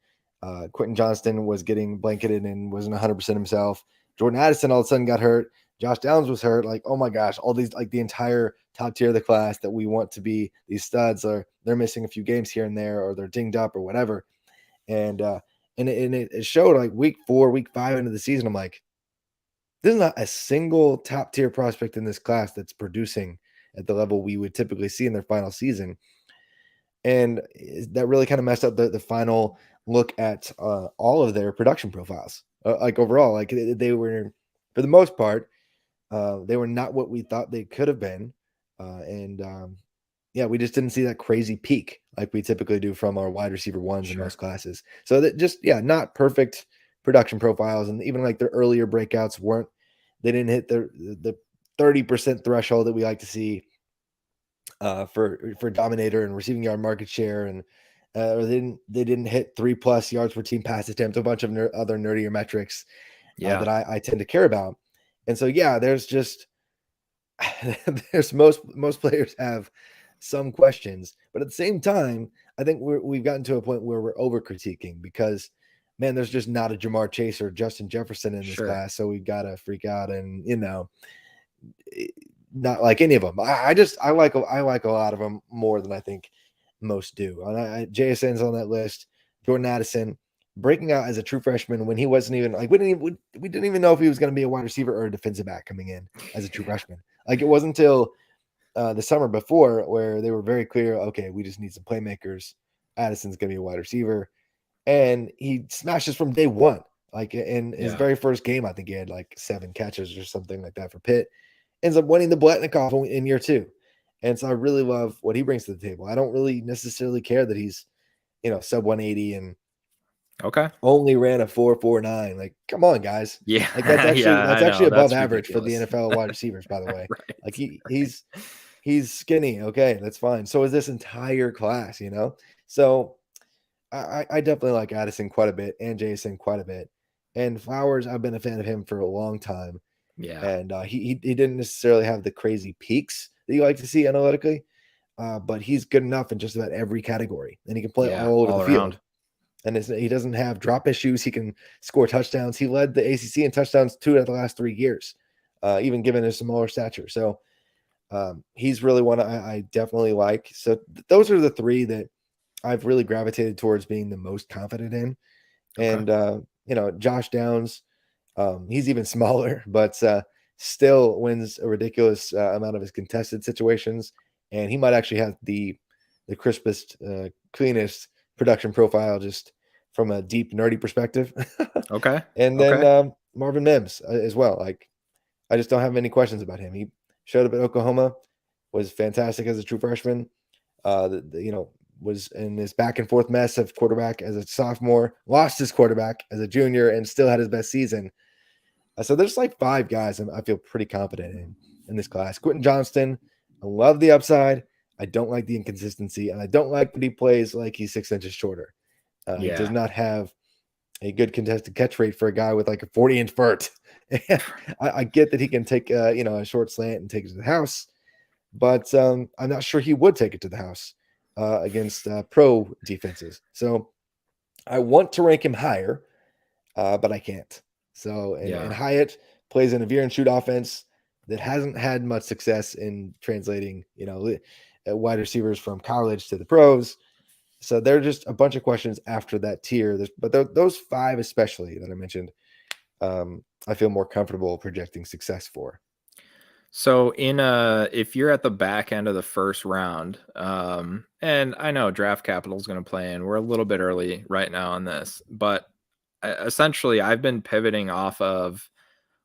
Quentin Johnston was getting blanketed and wasn't 100% himself. Jordan Addison all of a sudden got hurt. Josh Downs was hurt. Like, oh my gosh, all these, like the entire top tier of the class that we want to be these studs, they're missing a few games here and there, or they're dinged up or whatever. And it showed like week 4, week 5 into the season. I'm like, there's not a single top tier prospect in this class that's producing at the level we would typically see in their final season. And that really kind of messed up the final look at all of their production profiles. Like overall, like they were, for the most part, they were not what we thought they could have been. Yeah, we just didn't see that crazy peak like we typically do from our wide receiver ones in most classes. So that just, not perfect production profiles. And even like their earlier breakouts they didn't hit the 30% threshold that we like to see for dominator and receiving yard market share. And or they didn't hit 3+ yards per team pass attempt, a bunch of other nerdier metrics that I tend to care about. And so, there's just, most players have some questions, but at the same time, I think we've gotten to a point where we're over critiquing because, man, there's just not a Jamar Chase or Justin Jefferson in this Sure. class, so we've got to freak out and not like any of them. I like a lot of them more than I think most do. And JSN's on that list. Jordan Addison breaking out as a true freshman when he wasn't even like we didn't even know if he was going to be a wide receiver or a defensive back coming in as a true freshman. Like it wasn't until the summer before where they were very clear. Okay, we just need some playmakers. Addison's going to be a wide receiver, and he smashes from day one. Like in his very first game, I think he had like 7 catches or something like that for Pitt. Ends up winning the Bletnikoff in year 2. And so I really love what he brings to the table. I don't really necessarily care that he's, sub 180 and only ran a 4.49. Like, come on, guys. Yeah. Like that's actually above That's average ridiculous. for the NFL wide receivers, by the way. Right. Like he's skinny. Okay, that's fine. So is this entire class, So I definitely like Addison quite a bit and Jason quite a bit. And Flowers, I've been a fan of him for a long time. Yeah. And he didn't necessarily have the crazy peaks that you like to see analytically, but he's good enough in just about every category, and he can play all over the field. And he doesn't have drop issues. He can score touchdowns. He led the ACC in touchdowns 2 out of the last 3 years, even given his smaller stature. So he's really one I definitely like. So those are the 3 that I've really gravitated towards being the most confident in. And, Josh Downs, he's even smaller, but still wins a ridiculous amount of his contested situations. And he might actually have the crispest, cleanest production profile just from a deep, nerdy perspective. And then Marvin Mims as well. Like, I just don't have any questions about him. He showed up at Oklahoma, was fantastic as a true freshman. Was in this back and forth mess of quarterback as a sophomore, lost his quarterback as a junior, and still had his best season. So there's like 5 guys I feel pretty confident in this class. Quentin Johnston, I love the upside. I don't like the inconsistency, and I don't like that he plays like he's 6 inches shorter. He does not have a good contested catch rate for a guy with like a 40-inch vert. I get that he can take a short slant and take it to the house, but I'm not sure he would take it to the house against pro defenses. So I want to rank him higher, but I can't. So, and Hyatt plays in a veer and shoot offense that hasn't had much success in translating, wide receivers from college to the pros. So there are just a bunch of questions after that tier. But those 5 especially that I mentioned, I feel more comfortable projecting success for. So if you're at the back end of the first round, and I know draft capital is going to play in, we're a little bit early right now on this, but essentially I've been pivoting off of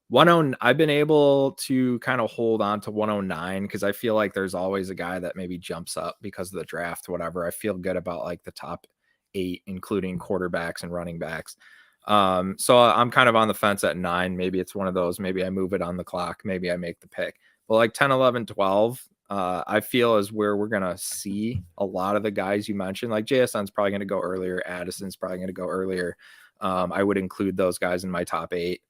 109. I've been able to kind of hold on to 109 because I feel like there's always a guy that maybe jumps up because of the draft, whatever. I feel good about like the top 8, including quarterbacks and running backs. So I'm kind of on the fence at 9. Maybe it's one of those. Maybe I move it on the clock. Maybe I make the pick. But like 10, 11, 12, I feel is where we're going to see a lot of the guys you mentioned. Like JSN's probably going to go earlier. Addison's probably going to go earlier. I would include those guys in my top 8.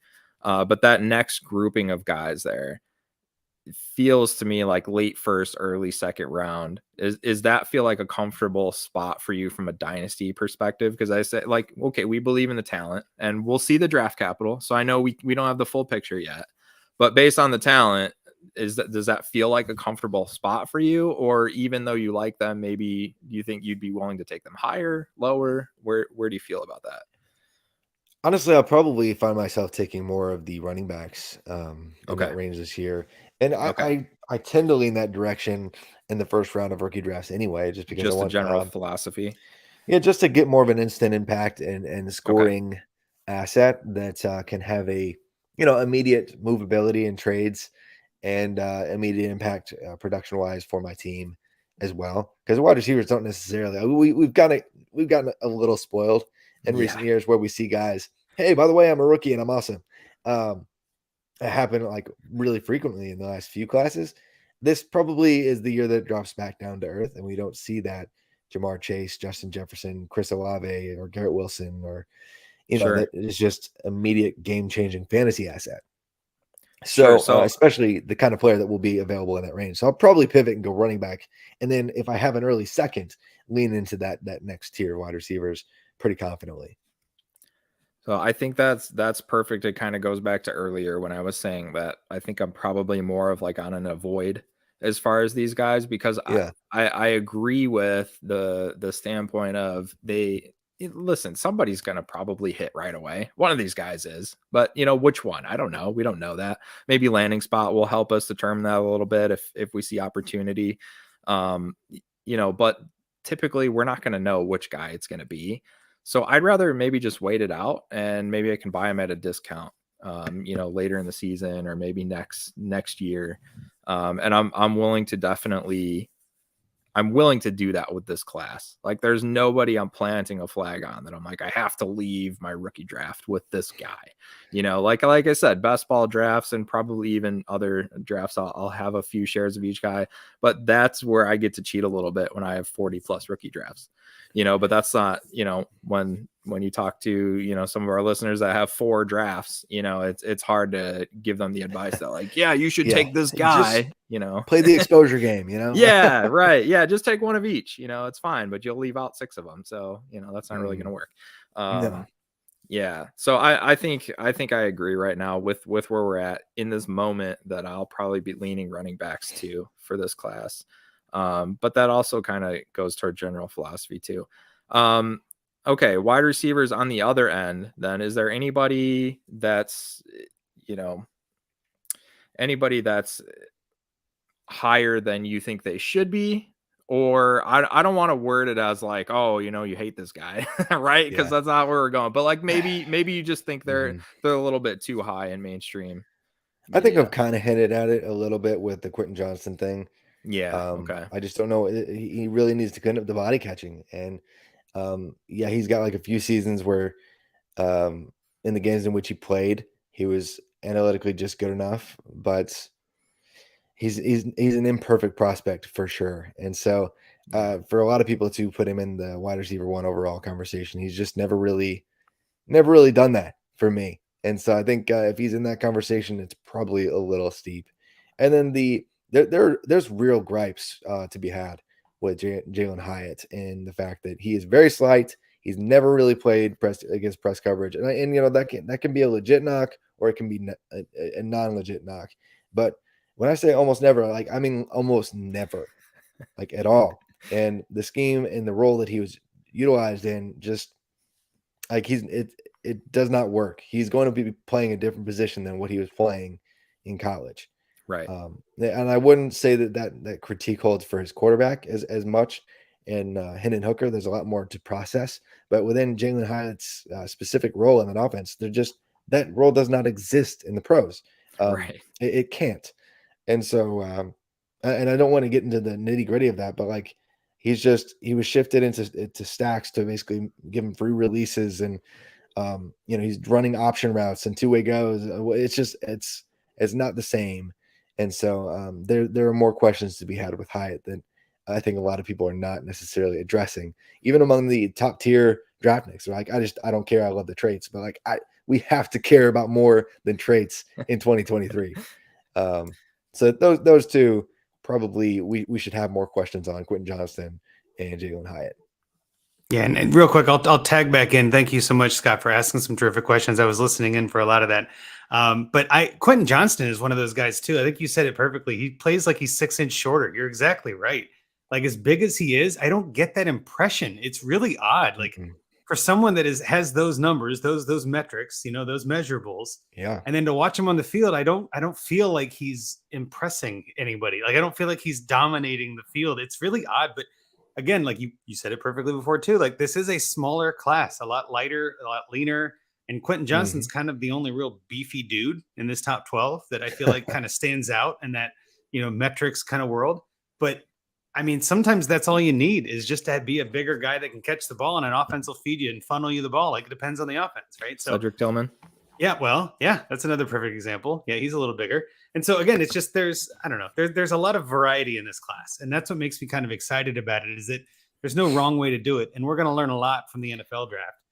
But that next grouping of guys there feels to me like late first, early second round. Is that feel like a comfortable spot for you from a dynasty perspective? Because I say like, okay, we believe in the talent and we'll see the draft capital. So I know we don't have the full picture yet, but based on the talent, does that feel like a comfortable spot for you? Or even though you like them, maybe you think you'd be willing to take them higher, lower? Where do you feel about that? Honestly, I'll probably find myself taking more of the running backs in that range this year. And I tend to lean that direction in the first round of rookie drafts anyway, just because I want a general philosophy. Yeah, just to get more of an instant impact and scoring asset that can have a immediate movability in trades and immediate impact production wise for my team as well. Because wide receivers don't necessarily we've gotten a little spoiled in recent years where we see guys, hey, by the way, I'm a rookie and I'm awesome. It happened like really frequently in the last few classes. This probably is the year that it drops back down to earth, and we don't see that Jamar Chase, Justin Jefferson, Chris Olave, or Garrett Wilson, or that is just immediate game-changing fantasy asset. So, So especially the kind of player that will be available in that range. So I'll probably pivot and go running back. And then if I have an early second, lean into that next tier wide receivers pretty confidently. So I think that's perfect. It kind of goes back to earlier when I was saying that I think I'm probably more of like on an avoid as far as these guys, because Yeah. I agree with the standpoint of listen, somebody's gonna probably hit right away. One of these guys is, but which one? I don't know. We don't know that. Maybe landing spot will help us determine that a little bit if we see opportunity. But typically we're not gonna know which guy it's gonna be. So I'd rather maybe just wait it out, and maybe I can buy them at a discount, later in the season or maybe next year. And I'm willing to do that with this class. Like there's nobody I'm planting a flag on that I'm like, I have to leave my rookie draft with this guy. Like I said, best ball drafts and probably even other drafts, I'll have a few shares of each guy, but that's where I get to cheat a little bit when I have 40 plus rookie drafts. But that's not, when you talk to, some of our listeners that have 4 drafts, it's hard to give them the advice that like, yeah, you should take this guy, play the exposure game, Yeah, right. Yeah. Just take one of each, it's fine, but you'll leave out 6 of them. So, that's not really going to work. No. Yeah. So I think I agree right now with where we're at in this moment that I'll probably be leaning running backs too for this class. But that also kind of goes toward general philosophy too. Okay, wide receivers on the other end, then is there anybody that's higher than you think they should be? Or I don't want to word it as like, oh, you hate this guy, right? Because that's not where we're going. But like maybe you just think they're a little bit too high in mainstream I think media. I've kind of hinted at it a little bit with the Quentin Johnston thing. Yeah. Okay. I just don't know. He really needs to clean up the body catching. And he's got like a few seasons where in the games in which he played, he was analytically just good enough, but he's an imperfect prospect for sure. And so for a lot of people to put him in the wide receiver 1 overall conversation, he's just never really done that for me. And so I think if he's in that conversation, it's probably a little steep. And then there's real gripes to be had with Jalen Hyatt and the fact that he is very slight. He's never really played against press coverage, and that can be a legit knock, or it can be a non-legit knock. But when I say almost never, like I mean almost never, like at all. And the scheme and the role that he was utilized in, just like it does not work. He's going to be playing a different position than what he was playing in college. Right. And I wouldn't say that critique holds for his quarterback as much. And Hendon Hooker, there's a lot more to process. But within Jalen Hyatt's specific role in that offense, that role does not exist in the pros. Right. It can't. And so, and I don't want to get into the nitty gritty of that, but like he was shifted into stacks to basically give him free releases, and he's running option routes and 2-way goes. It's not the same. And so there are more questions to be had with Hyatt than I think a lot of people are not necessarily addressing, even among the top tier draft picks. They're like, I don't care. I love the traits, but like we have to care about more than traits in 2023. So those two probably we should have more questions on: Quentin Johnston and Jalen Hyatt. Yeah, and real quick, I'll tag back in. Thank you so much, Scott, for asking some terrific questions. I was listening in for a lot of that. But Quentin Johnston is one of those guys too. I think you said it perfectly. He plays like he's 6 inches shorter. You're exactly right. Like as big as he is, I don't get that impression. It's really odd. Like for someone that has those numbers, those metrics, those measurables. Yeah. And then to watch him on the field, I don't feel like he's impressing anybody. Like I don't feel like he's dominating the field. It's really odd, but again, like you said it perfectly before too, like this is a smaller class, a lot lighter, a lot leaner. And Quentin Johnston's kind of the only real beefy dude in this top 12 that I feel like kind of stands out in that, metrics kind of world. But I mean, sometimes that's all you need is just to be a bigger guy that can catch the ball, and an offense will feed you and funnel you the ball. Like it depends on the offense, right? So Cedric Tillman. Yeah, well, yeah, that's another perfect example. Yeah, he's a little bigger. And so again, it's just there's a lot of variety in this class. And that's what makes me kind of excited about it, is that there's no wrong way to do it. And we're going to learn a lot from the NFL draft.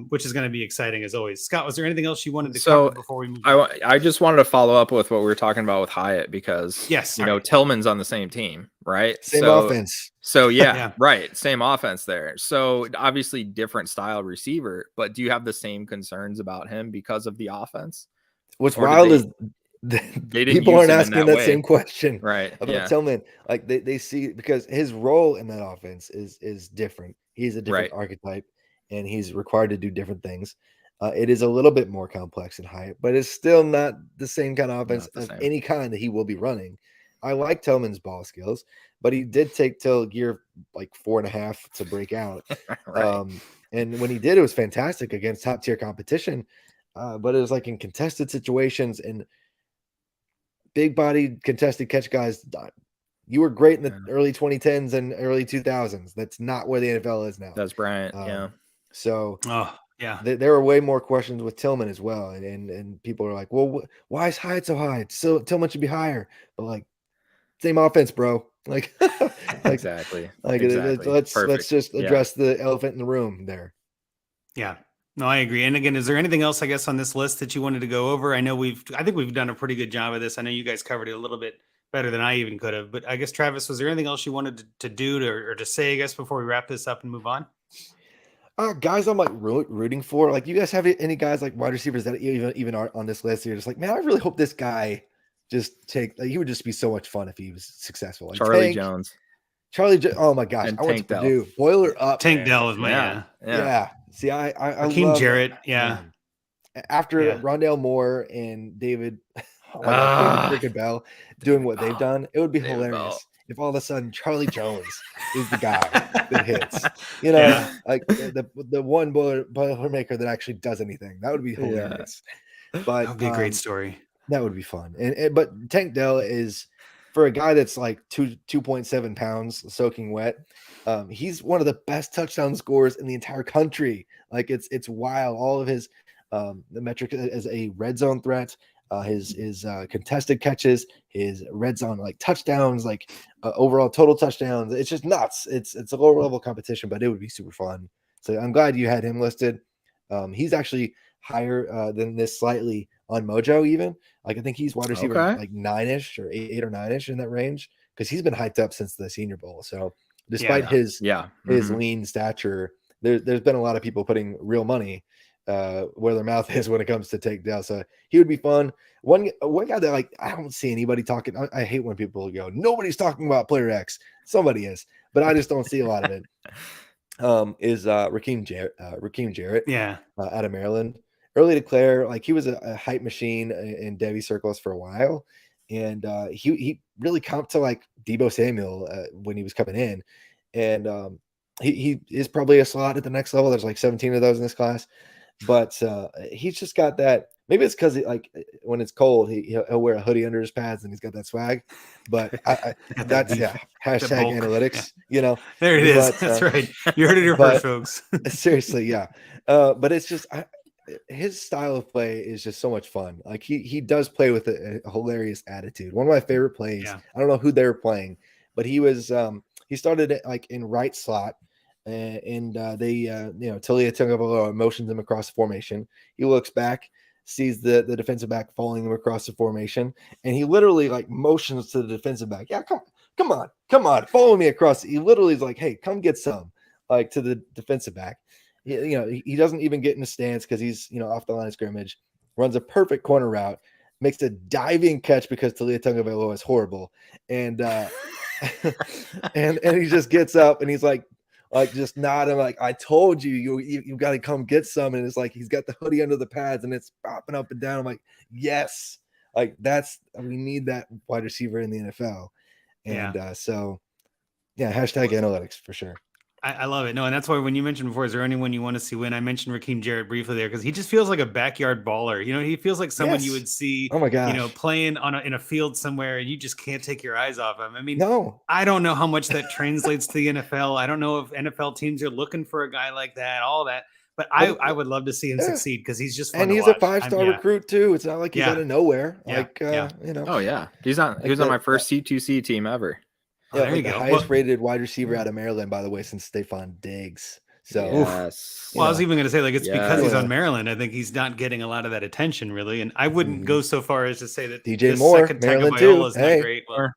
which is going to be exciting as always. Scott, was there anything else you wanted to So, cover before we move on? I just wanted to follow up with what we were talking about with Hyatt because Yes, you know Tillman's on the same team, right? Same offense. So yeah, Yeah. right, same offense there. So obviously different style receiver, but do you have the same concerns about him because of the offense? What's Or did wild they- is they didn't people use aren't him in asking that that way. same question Right? about Yeah. Tillman. Like they see, because his role in that offense is different. He's a different Right. archetype, and he's required to do different things. It is a little bit more complex in Hyatt, but it's still not the same kind of offense Not the of same. any kind that he will be running. I like Tillman's ball skills, but he did take till year like 4.5 to break out. Right. And when he did, it was fantastic against top tier competition. But it was like in contested situations and big bodied contested catch guys. You were great in the early 2010s and early 2000s. That's not where the NFL is now. That's Bryant. Yeah. So Oh, yeah. there are way more questions with Tillman as well. And people are like, well, why is Hyatt so high? So Tillman should be higher. But like, same offense, bro. Like, Exactly. Let's Perfect. just Yeah. address the elephant in the room there. Yeah. No, I agree. And again, is there anything else, I guess, on this list that you wanted to go over? I think we've done a pretty good job of this. I know you guys covered it a little bit better than I even could have, but I guess, Travis, was there anything else you wanted to do or to say, I guess, before we wrap this up and move on? Guys, I'm like rooting for. Like, you guys have any guys like wide receivers that even are on this list? You're just like, man, I really hope this guy just he would just be so much fun if he was successful. Like Charlie Jones. Oh my gosh, And I went to Tank Purdue. Boiler up. Tank man. Dell is my Yeah. See, I Raheem love Jarrett. Yeah. man. After Rondale Moore and David, David freaking Bell doing what they've done, it would be David hilarious Bell. if all of a sudden Charlie Jones is the guy that hits. You know, like the one Boilermaker that actually does anything. That would be hilarious. But that would be a great story. That would be fun. But Tank Dell is, for a guy that's like 2.7 pounds soaking wet, he's one of the best touchdown scorers in the entire country. Like it's wild. All of his the metric as a red zone threat, his contested catches, his red zone like touchdowns, like overall total touchdowns. It's just nuts. It's a lower level competition, but it would be super fun. So I'm glad you had him listed. He's actually higher than this slightly on Mojo even. Like I think he's wide receiver like 9-ish or 8 or 9-ish in that range, because he's been hyped up since the Senior Bowl. So despite his lean stature, there's been a lot of people putting real money where their mouth is when it comes to Tank Dell. So he would be fun. One guy that like I don't see anybody talking. I hate when people go, nobody's talking about player X. Somebody is, but I just don't see a lot of it. Is Raheem Jarrett out of Maryland. Early declare, like he was a hype machine in Debbie circles for a while, and he really comped to like Deebo Samuel when he was coming in, and he is probably a slot at the next level. There's like 17 of those in this class, but he's just got that. Maybe it's because like when it's cold, he'll wear a hoodie under his pads and he's got that swag. But that's hashtag analytics. You know, there it is. That's right. You heard it here first, folks. Seriously, yeah. But it's just his style of play is just so much fun. Like he does play with a hilarious attitude. One of my favorite plays. I don't know who they were playing, but he was he started it like in right slot. And they Talia Tagovailoa motions him across the formation. He looks back, sees the defensive back following him across the formation, and he literally like motions to the defensive back. Yeah, come on, follow me across. He literally is like, hey, come get some, like to the defensive back. He doesn't even get in a stance because he's off the line of scrimmage. Runs a perfect corner route, makes a diving catch because Talia Tagovailoa is horrible, and and he just gets up and he's like just nodding like, I told you got to come get some. And it's like he's got the hoodie under the pads and it's popping up and down. I'm like, yes, like we need that wide receiver in the NFL. And so hashtag analytics for sure. I love it. No, and that's why when you mentioned before, is there anyone you want to see win? I mentioned Raheem Jarrett briefly there because he just feels like a backyard baller. He feels like someone you would see, oh my gosh, playing in a field somewhere, and you just can't take your eyes off him. I mean, no, I don't know how much that translates to the NFL. I don't know if NFL teams are looking for a guy like that, all that. But I would love to see him succeed because he's just fun and he's to watch. a 5-star recruit too. It's not like he's out of nowhere. Oh yeah, he was on my first C2C team ever. Yeah, there you go. Highest rated wide receiver out of Maryland, by the way, since Stephon Diggs. So yes. Well, I was even going to say, like, it's because he's Yeah. on Maryland. I think he's not getting a lot of that attention, really. And I wouldn't go so far as to say that DJ this Moore, second Maryland Tagovailoa too. is Hey. not great. Well,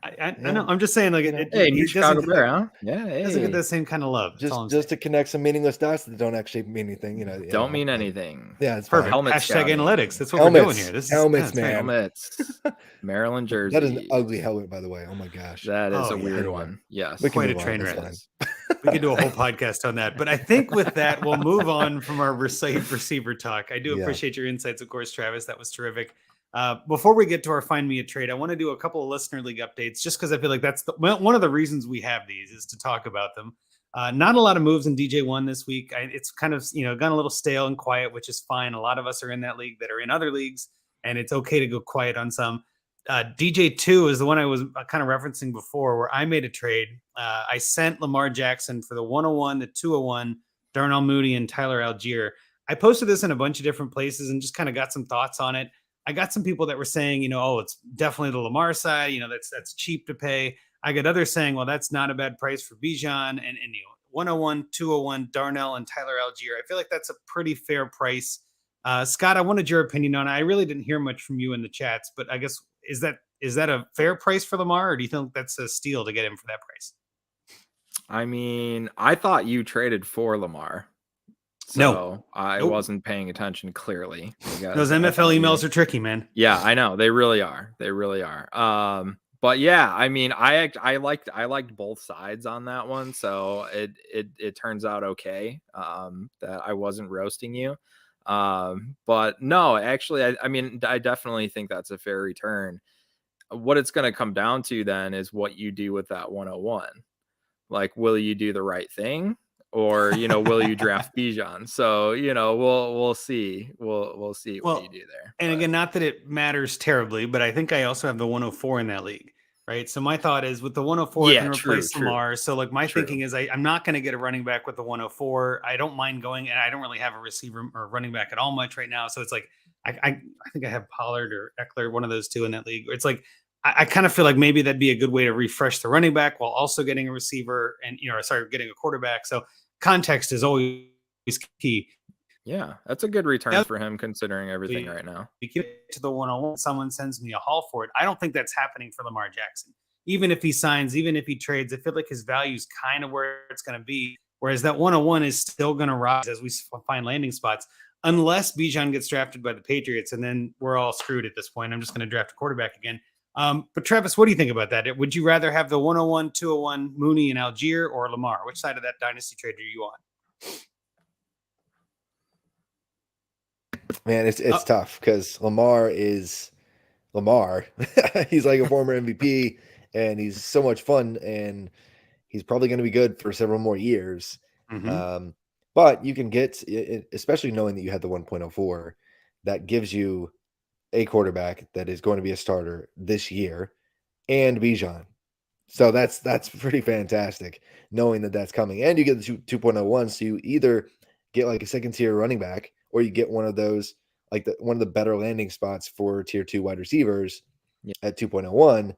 I know. I'm just saying, like, You know. Hey, new he Chicago doesn't get Bear, that, huh? Yeah, doesn't get hey. that same kind of love. That's all I'm Just saying. to connect some meaningless dots that don't actually mean anything, Don't mean anything. Yeah, it's Perfect. fine. Helmet Hashtag scouting. analytics. That's what we're doing here. This is Helmets, that's right. man. Helmets. Maryland jersey. That is an ugly helmet, by the way. Oh my gosh. That is Oh, a yeah. weird Anyway. one. Yes. We can Quite a move on. train That's wreck. fine. We could do a whole podcast on that. But I think with that, we'll move on from our receiver talk. I do Yeah. appreciate your insights, of course, Travis. That was terrific. Before we get to our Find Me a Trade, I want to do a couple of listener league updates just because I feel like that's one of the reasons we have these is to talk about them. Not a lot of moves in DJ1 this week. It's kind of, gone a little stale and quiet, which is fine. A lot of us are in that league that are in other leagues, and it's okay to go quiet on some. DJ2 is the one I was kind of referencing before, where I made a trade. I sent Lamar Jackson for the 101, the 201, Darnell Mooney, and Tyler Algier. I posted this in a bunch of different places and just kind of got some thoughts on it. I got some people that were saying, it's definitely the Lamar side. That's cheap to pay. I got others saying, well, that's not a bad price for Bijan and 101, 201, Darnell, and Tyler Algier. I feel like that's a pretty fair price. Scott, I wanted your opinion on it. I really didn't hear much from you in the chats, but I guess is that a fair price for Lamar, or do you think that's a steal to get him for that price? I mean, I thought you traded for Lamar. So No. I Nope. wasn't paying attention clearly. Those NFL emails are tricky, man. Yeah, I know. They really are. They really are. But yeah, I mean, I liked both sides on that one. So it turns out okay. That I wasn't roasting you. But no, actually, I mean, I definitely think that's a fair return. What it's going to come down to then is what you do with that 101. Like, will you do the right thing, or will you draft Bijan? So we'll see. We'll see what you do there. And again, not that it matters terribly, but I think I also have the 104 in that league, right? So my thought is with the 104, I can replace Lamar. So like my thinking is I'm not going to get a running back with the 104. I don't mind going, and I don't really have a receiver or running back at all much right now. So it's like I think I have Pollard or Eckler, one of those two in that league. It's like I kind of feel like maybe that'd be a good way to refresh the running back while also getting a receiver and getting a quarterback. So context is always key. Yeah, that's a good return for him considering everything right now. We get to the 101, someone sends me a haul for it. I don't think that's happening for Lamar Jackson. Even if he signs, even if he trades, I feel like his value is kind of where it's going to be. Whereas that 101 is still going to rise as we find landing spots, unless Bijan gets drafted by the Patriots, and then we're all screwed at this point. I'm just going to draft a quarterback again. But Travis, what do you think about that? Would you rather have the 101, 201, Mooney and Algier, or Lamar? Which side of that dynasty trade are you on? Man, it's tough because Lamar is Lamar. He's like a former MVP, and he's so much fun, and he's probably going to be good for several more years. Mm-hmm. But you can get, especially knowing that you had the 1.04, that gives you a quarterback that is going to be a starter this year, and Bijan. So that's pretty fantastic, knowing that that's coming, and you get the 2.01. So you either get like a second tier running back, or you get one of those, like one of the better landing spots for tier 2 wide receivers at 2.01,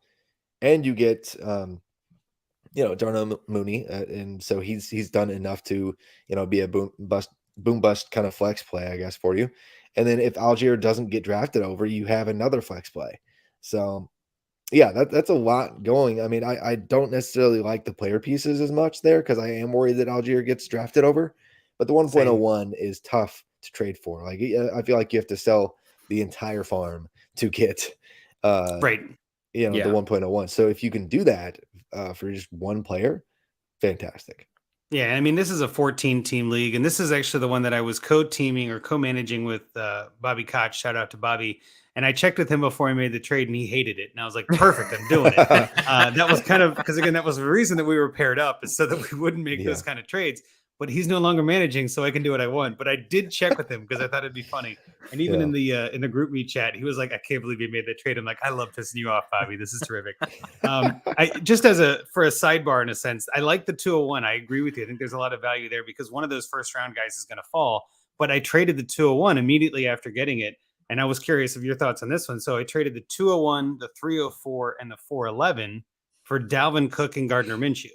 and you get Darnell Mooney, and so he's done enough to be a boom bust kind of flex play, I guess, for you. And then if Algier doesn't get drafted over, you have another flex play. So yeah, that's a lot going. I mean, I don't necessarily like the player pieces as much there because I am worried that Algier ggets drafted over, but the 1.01 is tough to trade for. Like, I feel like you have to sell the entire farm to get the 1.01. So if you can do that for just one player, fantastic. Yeah, I mean, this is a 14-team league, and this is actually the one that I was co-teaming or co-managing with Bobby Koch. Shout out to Bobby. And I checked with him before I made the trade, and he hated it. And I was like, perfect, I'm doing it. That was kind of, because again, that was the reason that we were paired up, is so that we wouldn't make those kind of trades. But he's no longer managing, so I can do what I want. But I did check with him because I thought it'd be funny. And even in the group meet chat, he was like, I can't believe you made that trade. I'm like, I love pissing you off, Bobby. This is terrific. I just for a sidebar in a sense, I like the 201. I agree with you. I think there's a lot of value there because one of those first round guys is going to fall. But I traded the 201 immediately after getting it. And I was curious of your thoughts on this one. So I traded the 201, the 304, and the 411 for Dalvin Cook and Gardner Minshew.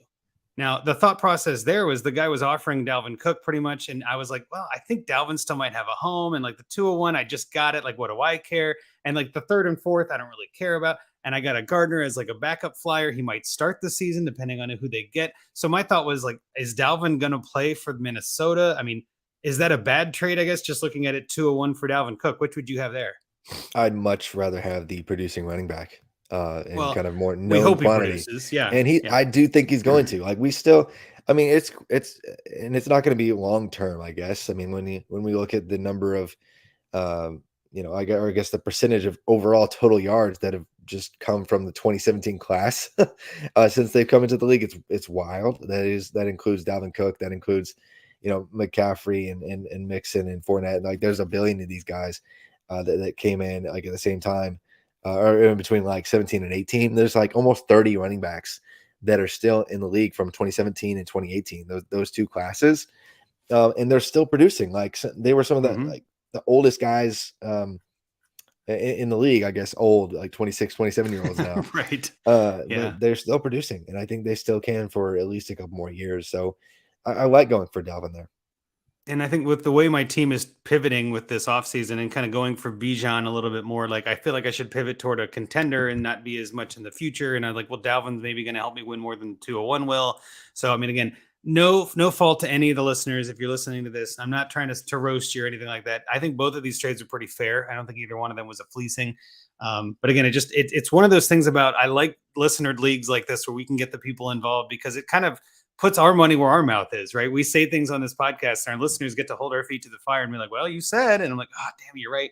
Now, the thought process there was the guy was offering Dalvin Cook pretty much. And I was like, well, I think Dalvin still might have a home. And like the 201, I just got it. Like, what do I care? And like the third and fourth, I don't really care about. And I got a Gardner as like a backup flyer. He might start the season depending on who they get. So my thought was like, is Dalvin going to play for Minnesota? I mean, is that a bad trade? I guess just looking at it, 201 for Dalvin Cook. Which would you have there? I'd much rather have the producing running back and Well, kind of more we known hope quantity. he produces. Yeah. And yeah. I do think he's going to. Like we still, I mean, it's and it's not going to be long term, I guess. I mean, when we look at the number of, I guess the percentage of overall total yards that have just come from the 2017 class since they've come into the league, it's wild. That includes Dalvin Cook, that includes, McCaffrey and Mixon and Fournette. Like there's a billion of these guys that came in like at the same time. Or in between like 17 and 18, there's like almost 30 running backs that are still in the league from 2017 and 2018, those two classes. And they're still producing. Like they were some of the, like the oldest guys in the league, I guess, old, like 26, 27-year-olds now. Right. But they're still producing. And I think they still can for at least a couple more years. So I like going for Dalvin there. And I think with the way my team is pivoting with this offseason and kind of going for Bijan a little bit more, like I feel like I should pivot toward a contender and not be as much in the future. And I'm like, well, Dalvin's maybe going to help me win more than 201 will. So, I mean, again, no fault to any of the listeners. If you're listening to this, I'm not trying to roast you or anything like that. I think both of these trades are pretty fair. I don't think either one of them was a fleecing. But again, it's one of those things about, I like listener leagues like this where we can get the people involved because it kind of puts our money where our mouth is, right? We say things on this podcast and our listeners get to hold our feet to the fire and be like, well, you said, and I'm like, oh, damn, you're right.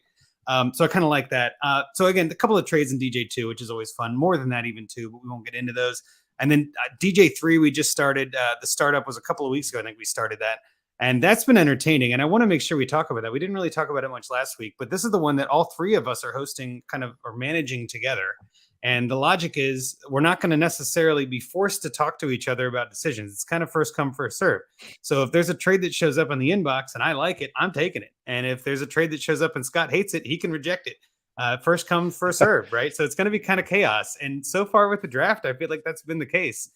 So I kind of like that. So again, a couple of trades in DJ2, which is always fun. More than that even too, but we won't get into those. And then DJ3, we just started. The startup was a couple of weeks ago. I think we started that. And that's been entertaining. And I want to make sure we talk about that. We didn't really talk about it much last week, but this is the one that all three of us are hosting or managing together. And the logic is we're not going to necessarily be forced to talk to each other about decisions. It's kind of first come, first serve. So if there's a trade that shows up in the inbox and I like it, I'm taking it. And if there's a trade that shows up and Scott hates it, he can reject it. First come, first serve, right? So it's going to be kind of chaos. And so far with the draft, I feel like that's been the case.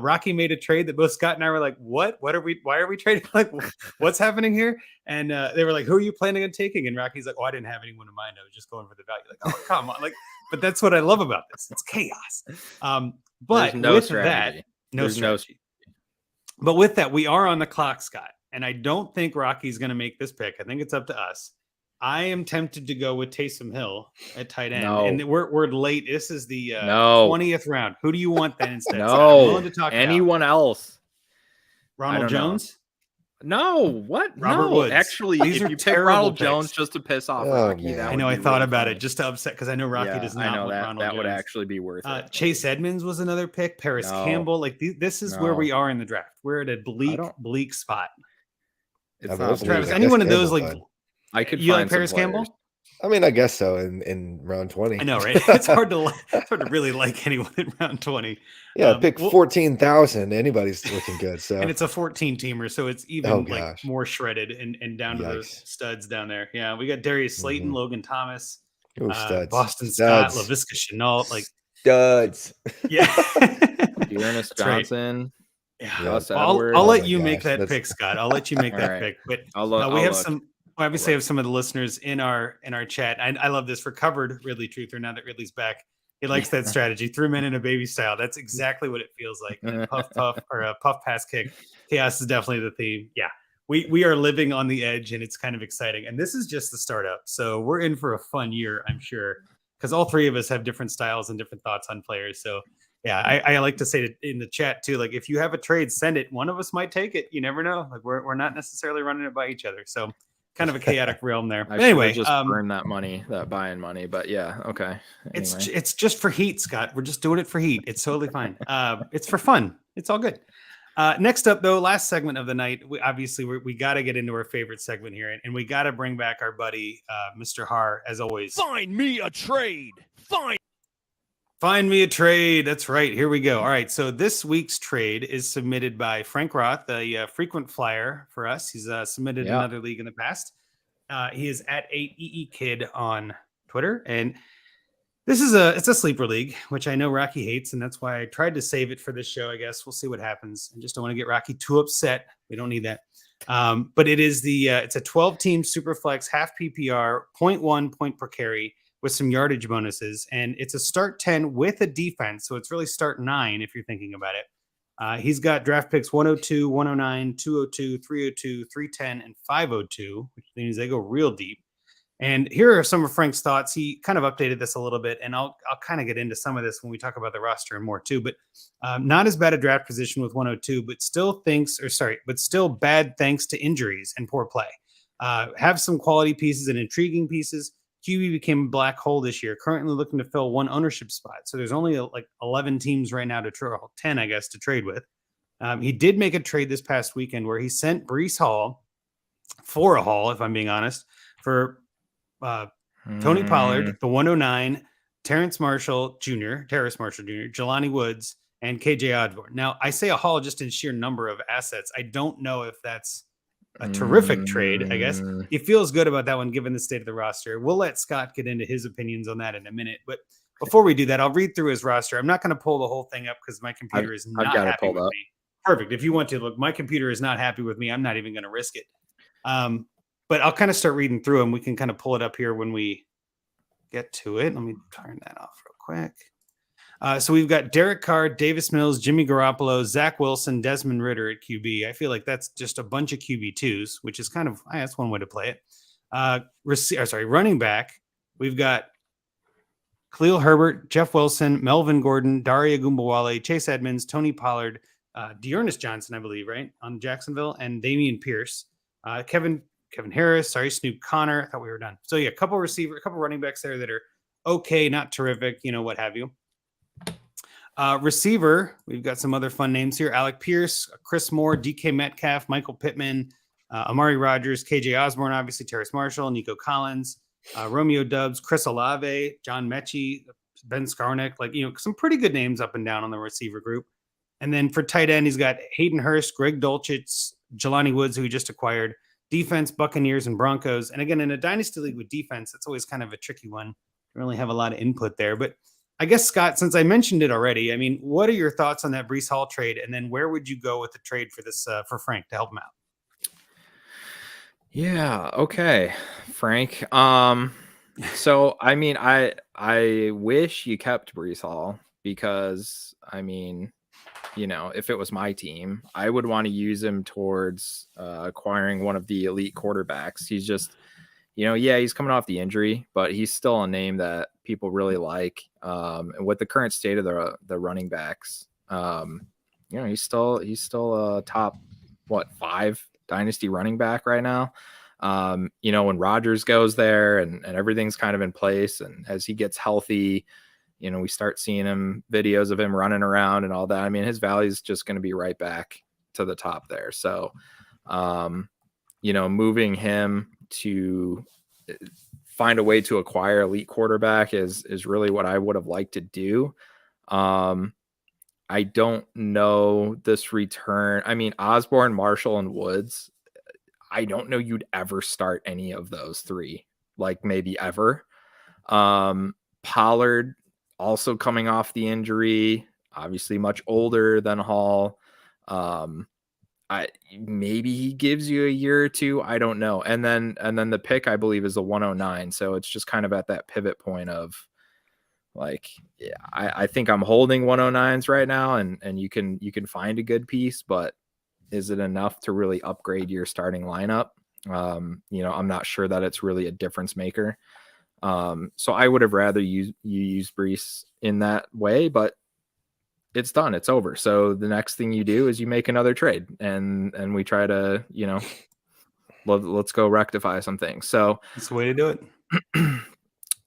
Rocky made a trade that both Scott and I were like, why are we trading? Like, what's happening here? And they were like, who are you planning on taking? And Rocky's like, oh, I didn't have anyone in mind. I was just going for the value. Like, oh, come on. Like, but that's what I love about this. It's chaos. But with strategy. No strategy. But with that, we are on the clock, Scott. And I don't think Rocky's going to make this pick. I think it's up to us. I am tempted to go with Taysom Hill at tight end. No. And we're late. This is the 20th round. Who do you want then instead? No. I'm willing to talk anyone else. Ronald Jones? No, what? Robert Woods. Actually, these if you pick Ronald Jones just to piss off Rocky, I know. I thought about it just to upset because I know Rocky does not want Ronald Jones. That would actually be worth it. Chase Edmonds was another pick. Paris Campbell. Like this is where we are in the draft. We're at a bleak spot. It's not Travis. Anyone of those like I could you find like Paris Campbell? I mean, I guess so. In round 20, I know, right? It's hard to really like anyone in round 20. Yeah, pick 14,000. Anybody's looking good. So and it's a 14-teamer, so it's even like more shredded and down to the studs down there. Yeah, we got Darius Slayton, Logan Thomas, Boston Scott, Laviska Shenault, like studs. Yeah, Ernest Johnson. Yeah, I'll let you make that pick, Scott. I'll let you make that pick. But we have some. Obviously, have some of the listeners in our chat. I love this. Recovered Ridley Truther. Now that Ridley's back, he likes that strategy. 3 men in a baby style. That's exactly what it feels like. Puff or a puff pass kick. Chaos is definitely the theme. Yeah, we are living on the edge, and it's kind of exciting. And this is just the startup, so we're in for a fun year, I'm sure, because all three of us have different styles and different thoughts on players. So yeah, I like to say in the chat too, like if you have a trade, send it. One of us might take it. You never know. Like we're not necessarily running it by each other. So. Kind of a chaotic realm there. But anyway, just burn that money, that buying money. But yeah, okay. Anyway. It's just for heat, Scott. We're just doing it for heat. It's totally fine. It's for fun. It's all good. Next up, though, last segment of the night. We got to get into our favorite segment here, and we got to bring back our buddy, Mr. Har, as always. Find me a trade. Find me a trade. That's right. Here we go. All right. So this week's trade is submitted by Frank Roth, a frequent flyer for us. He's submitted another league in the past. He is at 8EE Kid on Twitter. And This is it's a sleeper league, which I know Rocky hates, and that's why I tried to save it for this show. I guess we'll see what happens. I just don't want to get Rocky too upset. We don't need that. But it is it's a 12-team super flex half PPR, 0.1 point per carry with some yardage bonuses, and it's a start 10 with a defense, so it's really start 9 if you're thinking about it. He's got draft picks 102, 109, 202, 302, 310, and 502, which means they go real deep. And here are some of Frank's thoughts. He kind of updated this a little bit, and I'll kind of get into some of this when we talk about the roster and more too. But not as bad a draft position with 102, but still bad thanks to injuries and poor play. Have some quality pieces and intriguing pieces. QB became a black hole this year, currently looking to fill one ownership spot. So there's only like 11 teams right now 10, I guess, to trade with. He did make a trade this past weekend where he sent Breece Hall for a haul, if I'm being honest, for Tony Pollard, the 109, Terrace Marshall Jr., Jelani Woods, and KJ Osborne. Now, I say a haul just in sheer number of assets. I don't know if that's a terrific trade, I guess. He feels good about that one given the state of the roster. We'll let Scott get into his opinions on that in a minute. But before we do that, I'll read through his roster. I'm not going to pull the whole thing up because my computer is not happy with me. Perfect. If you want to, look, my computer is not happy with me. I'm not even going to risk it. But I'll kind of start reading through them. We can kind of pull it up here when we get to it. Let me turn that off real quick. So we've got Derek Carr, Davis Mills, Jimmy Garoppolo, Zach Wilson, Desmond Ridder at QB. I feel like that's just a bunch of QB2s, which is kind of, that's one way to play it. Running back, we've got Khalil Herbert, Jeff Wilson, Melvin Gordon, Daria Gumbawale, Chase Edmonds, Tony Pollard, Dearness Johnson, I believe, right, on Jacksonville, and Damian Pierce. Kevin Harris, Snoop Connor. I thought we were done. So yeah, a couple running backs there that are okay, not terrific, what have you. Receiver, we've got some other fun names here. Alec Pierce, Chris Moore, DK Metcalf, Michael Pittman, Amari Rogers, KJ Osborne, obviously Terrace Marshall, Nico Collins, Romeo Dubs, Chris Olave, John Mechie, Ben Skarnick, some pretty good names up and down on the receiver group. And then for tight end, he's got Hayden Hurst, Greg Dulcich, Jelani Woods, who he just acquired. Defense, Buccaneers, and Broncos. And again, in a dynasty league with defense, it's always kind of a tricky one. Don't really have a lot of input there. But I guess, Scott, since I mentioned it already, I mean, what are your thoughts on that Breece Hall trade? And then where would you go with the trade for this for Frank to help him out? Yeah. Okay, Frank. So I mean, I wish you kept Breece Hall because if it was my team, I would want to use him towards acquiring one of the elite quarterbacks. He's just, he's coming off the injury, but he's still a name that people really like. And with the current state of the running backs, he's still a top 5 dynasty running back right now. When Rodgers goes there and everything's kind of in place, and as he gets healthy, we start seeing videos of him running around and all that. I mean, his value is just going to be right back to the top there. So, moving him to find a way to acquire elite quarterback is really what I would have liked to do. I don't know this return. I mean, Osborne, Marshall, and Woods, I don't know you'd ever start any of those 3, like maybe ever. Pollard, also coming off the injury, obviously much older than Hall. Maybe he gives you a year or 2. I don't know. And then the pick, I believe, is the 109. So it's just kind of at that pivot point of I think I'm holding 109s right now, and you can find a good piece, but is it enough to really upgrade your starting lineup? I'm not sure that it's really a difference maker. So I would have rather you use Breece in that way, but it's done. It's over. So the next thing you do is you make another trade and we try to, let's go rectify some things. So that's the way to do it.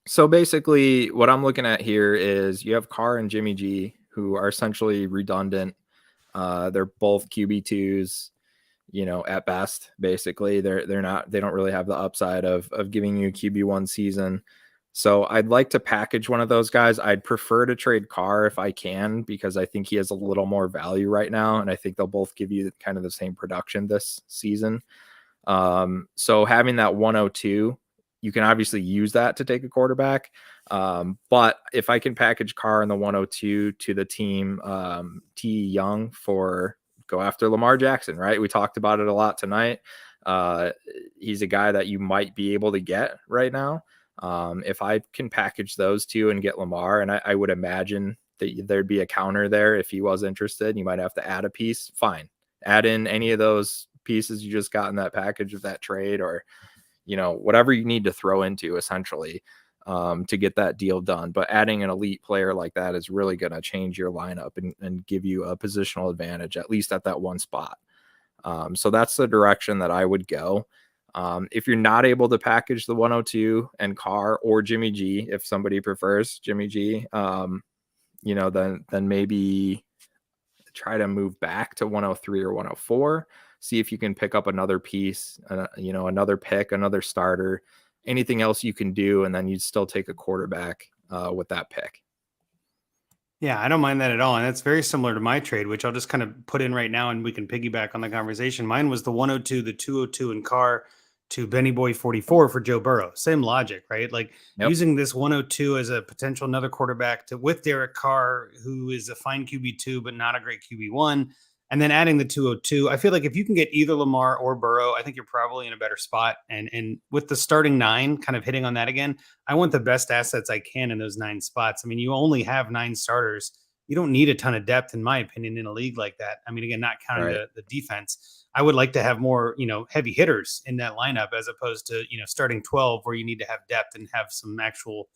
So basically what I'm looking at here is you have Carr and Jimmy G, who are essentially redundant. They're both QB2s, at best. Basically, they don't really have the upside of giving you a QB1 season. So I'd like to package one of those guys. I'd prefer to trade Carr if I can, because I think he has a little more value right now, and I think they'll both give you kind of the same production this season. So having that 102 you can obviously use that to take a quarterback. But if I can package Carr in the 102 to the team, T Young for go after Lamar Jackson, right? We talked about it a lot tonight. He's a guy that you might be able to get right now. If I can package those two and get Lamar, and I would imagine that there'd be a counter there if he was interested. You might have to add a piece. Fine. Add in any of those pieces you just got in that package of that trade, or, whatever you need to throw into essentially to get that deal done. But adding an elite player like that is really going to change your lineup and give you a positional advantage, at least at that one spot. So that's the direction that I would go. If you're not able to package the 102 and Carr or Jimmy G, if somebody prefers Jimmy G, then maybe try to move back to 103 or 104, see if you can pick up another piece, another pick, another starter, anything else you can do. And then you'd still take a quarterback with that pick. Yeah, I don't mind that at all. And that's very similar to my trade, which I'll just kind of put in right now and we can piggyback on the conversation. Mine was the 102, the 202 and Carr to Benny Boy 44 for Joe Burrow. Same logic, right? Like using this 102 as a potential another quarterback with Derek Carr, who is a fine QB2, but not a great QB1. And then adding the 202. I feel like if you can get either Lamar or Burrow, I think you're probably in a better spot. And with the starting 9, kind of hitting on that again, I want the best assets I can in those 9 spots. I mean, you only have 9 starters. You don't need a ton of depth, in my opinion, in a league like that. I mean, again, not counting the defense. I would like to have more, heavy hitters in that lineup as opposed to, starting 12 where you need to have depth and have some actual,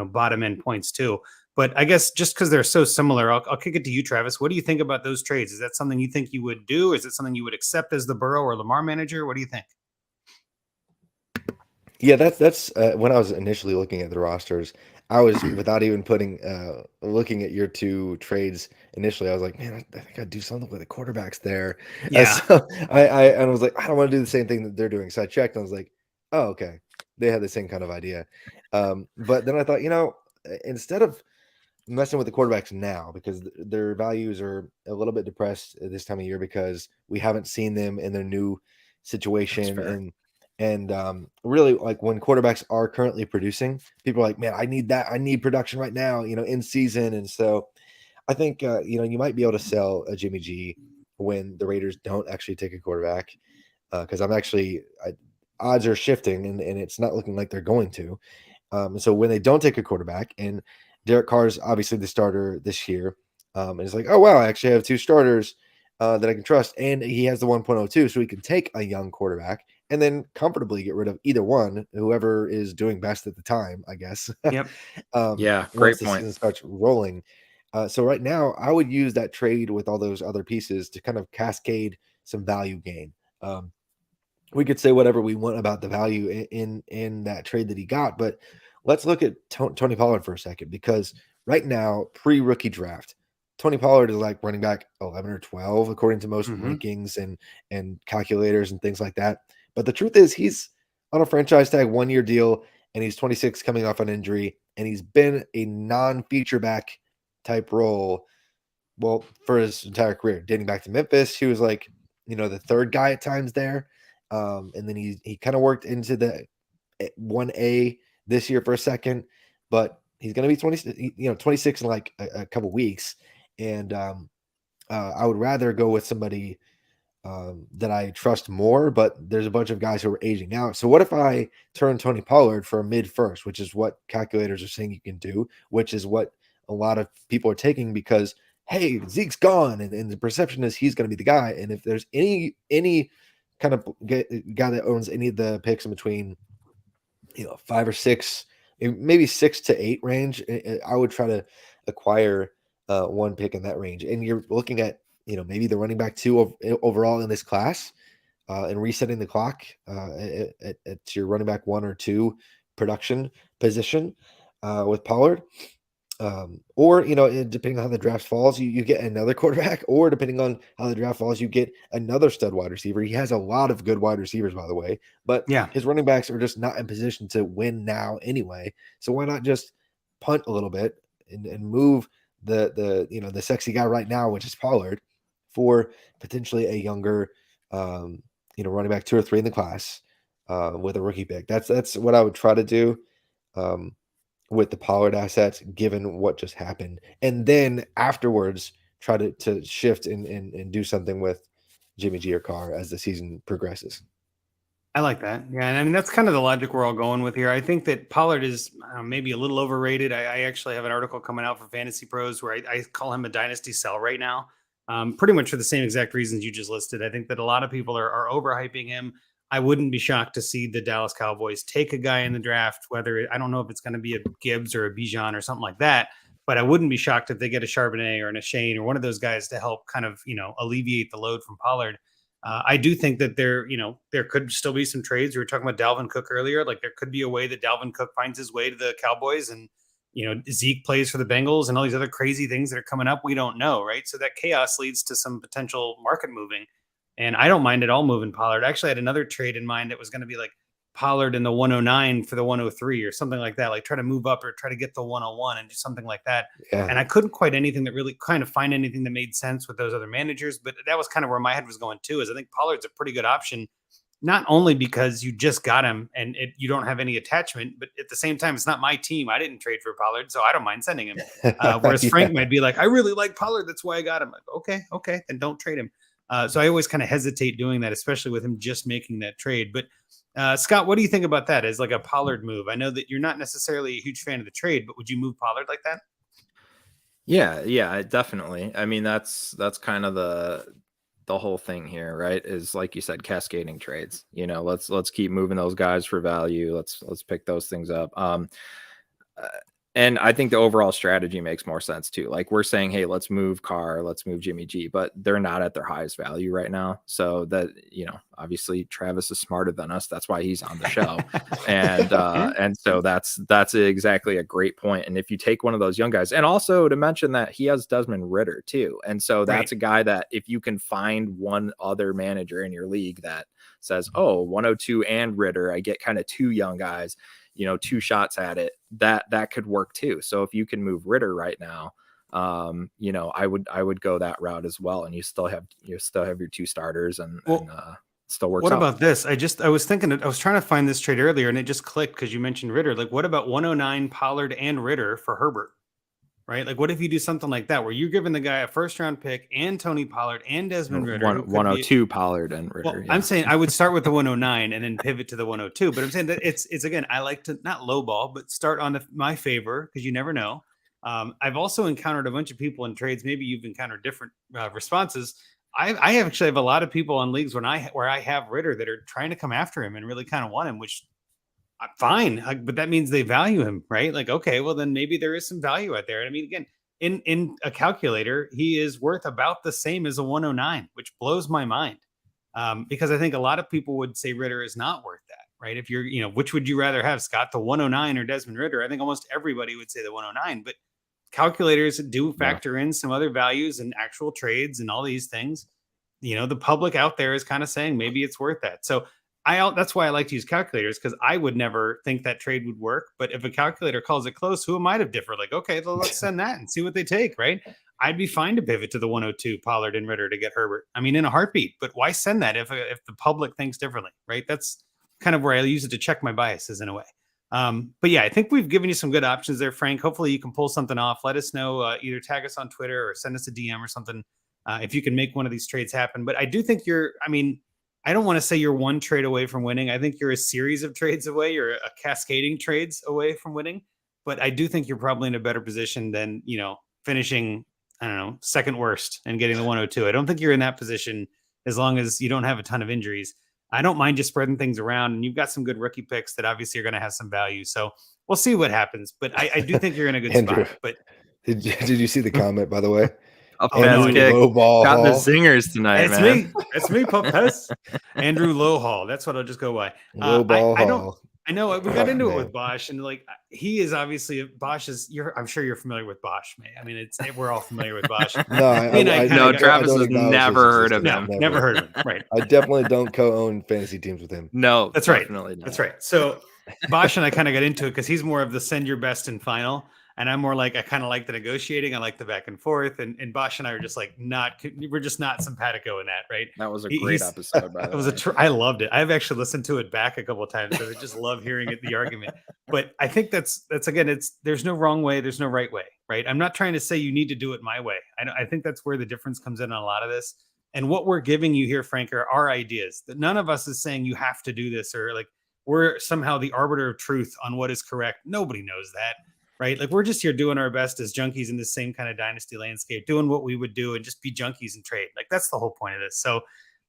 bottom end points too. But I guess just because they're so similar, I'll kick it to you, Travis. What do you think about those trades? Is that something you think you would do? Is it something you would accept as the Burrow or Lamar manager? What do you think? Yeah, that's when I was initially looking at the rosters, I was without even looking at your 2 trades initially. I was like, man, I think I'd do something with the quarterbacks there. Yeah. So I was like, I don't want to do the same thing that they're doing. So I checked and I was like, oh, okay, they had the same kind of idea. But then I thought, instead of messing with the quarterbacks now, because their values are a little bit depressed at this time of year because we haven't seen them in their new situation. And really, like when quarterbacks are currently producing, people are like, man, I need that. I need production right now, in season. And so I think, you might be able to sell a Jimmy G when the Raiders don't actually take a quarterback. Because odds are shifting and it's not looking like they're going to. And so when they don't take a quarterback, and Derek Carr is obviously the starter this year, and it's like, oh, wow, I actually have 2 starters that I can trust. And he has the 1.02, so he can take a young quarterback and then comfortably get rid of either one, whoever is doing best at the time, I guess. Yep. Yeah, great once the point. season starts rolling. So right now, I would use that trade with all those other pieces to kind of cascade some value gain. We could say whatever we want about the value in that trade that he got, but let's look at Tony Pollard for a second, because right now, pre-rookie draft, Tony Pollard is like running back 11 or 12, according to most rankings and calculators and things like that. But the truth is he's on a franchise tag 1-year deal, and he's 26 coming off an injury, and he's been a non-feature back type role, well, for his entire career, dating back to Memphis. He was like, the 3rd guy at times there. And then he kind of worked into the 1A this year for a second, but he's going to be 26 in like a couple weeks. And I would rather go with somebody that I trust more, but there's a bunch of guys who are aging out. So what if I turn Tony Pollard for a mid-first, which is what calculators are saying you can do, which is what a lot of people are taking because, hey, Zeke's gone, and the perception is he's going to be the guy. And if there's any kind of guy that owns any of the picks in between, 5 or 6, maybe 6 to 8 range, I would try to acquire one pick in that range. And you're looking at, maybe the running back 2 overall in this class, and resetting the clock at your running back 1 or 2 production position with Pollard. Or, depending on how the draft falls, you get another quarterback, or depending on how the draft falls, you get another stud wide receiver. He has a lot of good wide receivers, by the way, but his running backs are just not in position to win now anyway. So why not just punt a little bit and move the sexy guy right now, which is Pollard, for potentially a younger, running back 2 or 3 in the class. with a rookie pick. That's what I would try to do with the Pollard assets, given what just happened, and then afterwards try to shift and do something with Jimmy G or Carr as the season progresses. I like that. Yeah, and I mean that's kind of the logic we're all going with here. I think that Pollard is maybe a little overrated. I actually have an article coming out for Fantasy Pros where I call him a dynasty sell right now, pretty much for the same exact reasons you just listed. I think that a lot of people are overhyping him. I wouldn't be shocked to see the Dallas Cowboys take a guy in the draft, I don't know if it's going to be a Gibbs or a Bijan or something like that, but I wouldn't be shocked if they get a Charbonnet or an Shane or one of those guys to help kind of, alleviate the load from Pollard. I do think that there could still be some trades. We were talking about Dalvin Cook earlier. Like there could be a way that Dalvin Cook finds his way to the Cowboys and, Zeke plays for the Bengals and all these other crazy things that are coming up. We don't know. Right. So that chaos leads to some potential market moving. And I don't mind at all moving Pollard. I actually had another trade in mind that was going to be like Pollard in the 109 for the 103 or something like that. Like try to move up or try to get the 101 and do something like that. Yeah. And I couldn't quite anything that really kind of find anything that made sense with those other managers. But that was kind of where my head was going too, is I think Pollard's a pretty good option, not only because you just got him and you don't have any attachment, but at the same time, it's not my team. I didn't trade for Pollard, so I don't mind sending him. Whereas Frank might be like, I really like Pollard. That's why I got him. Like, okay, then don't trade him. So I always kind of hesitate doing that, especially with him just making that trade. But Scott, what do you think about that as like a Pollard move? I know that you're not necessarily a huge fan of the trade, but would you move Pollard like that? Yeah, definitely. I mean, that's kind of the whole thing here, right? Is like you said, cascading trades. Let's keep moving those guys for value. Let's pick those things up. And I think the overall strategy makes more sense too. Like we're saying, hey, let's move Carr, let's move Jimmy G, but they're not at their highest value right now. So that, obviously Travis is smarter than us. That's why he's on the show. And so that's exactly a great point. And if you take one of those young guys, and also to mention that he has Desmond Ridder too. And so that's a guy that if you can find one other manager in your league that says, oh, 102 and Ridder, I get kind of two young guys, two shots at it, that could work too. So if you can move Ridder right now, I would go that route as well. And you still have your two starters and still works. What out. About this? I was thinking, I was trying to find this trade earlier and it just clicked because you mentioned Ridder. Like what about 109 Pollard and Ridder for Herbert? Right? Like what if you do something like that where you're giving the guy a first round pick and Tony Pollard and Desmond Ridder? 102 Pollard and Ridder. Well, yeah. I'm saying I would start with the 109 and then pivot to the 102. But I'm saying that it's again, I like to not lowball, but start on my favor because you never know. I've also encountered a bunch of people in trades. Maybe you've encountered different responses. I actually have a lot of people on leagues where I have Ridder that are trying to come after him and really kind of want him, which fine, but that means they value him, right? Like, okay, well then maybe there is some value out there. And I mean, again, in a calculator, he is worth about the same as a 109, which blows my mind. Because I think a lot of people would say Ridder is not worth that, right? If you're, which would you rather have, Scott, the 109 or Desmond Ridder? I think almost everybody would say the 109, but calculators do factor in some other values and actual trades and all these things. The public out there is kind of saying maybe it's worth that. So that's why I like to use calculators, because I would never think that trade would work. But if a calculator calls it close, who am I to differ? Like, okay, well, let's send that and see what they take, right? I'd be fine to pivot to the 102 Pollard and Ridder to get Herbert. I mean, in a heartbeat. But why send that if the public thinks differently, right? That's kind of where I use it to check my biases in a way. But yeah, I think we've given you some good options there, Frank. Hopefully you can pull something off. Let us know, either tag us on Twitter or send us a DM or something if you can make one of these trades happen. But I do think I don't want to say you're one trade away from winning. I think you're a series of trades away. You're a cascading trades away from winning. But I do think you're probably in a better position than, finishing, I don't know, second worst and getting the 102. I don't think you're in that position as long as you don't have a ton of injuries. I don't mind just spreading things around, and you've got some good rookie picks that obviously are going to have some value. So we'll see what happens. But I do think you're in a good Andrew, spot. But did you see the comment, by the way? Low ball got the zingers tonight, it's man. It's me, Pupes. Andrew Lowhall. That's what I'll just go by. Low ball I know we got into it with Bosch, and like he is obviously Bosch is. I'm sure you're familiar with Bosch, man. I mean, we're all familiar with Bosch. No, Travis has never heard of him. Never heard of him. Right. I definitely don't co-own fantasy teams with him. No, that's right. That's right. So Bosch and I kind of got into it because he's more of the send your best and final. And I'm more like, I kind of like the negotiating. I like the back and forth. And Bosch and I are just like, we're just not simpatico in that, right? That was a great episode, by the way. I loved it. I've actually listened to it back a couple of times because I just love hearing the argument. But I think that's again, there's no wrong way, there's no right way, right? I'm not trying to say you need to do it my way. I think that's where the difference comes in on a lot of this. And what we're giving you here, Frank, are our ideas. That none of us is saying you have to do this, or like we're somehow the arbiter of truth on what is correct. Nobody knows that. Right. Like we're just here doing our best as junkies in the same kind of dynasty landscape, doing what we would do and just be junkies and trade. Like that's the whole point of this. So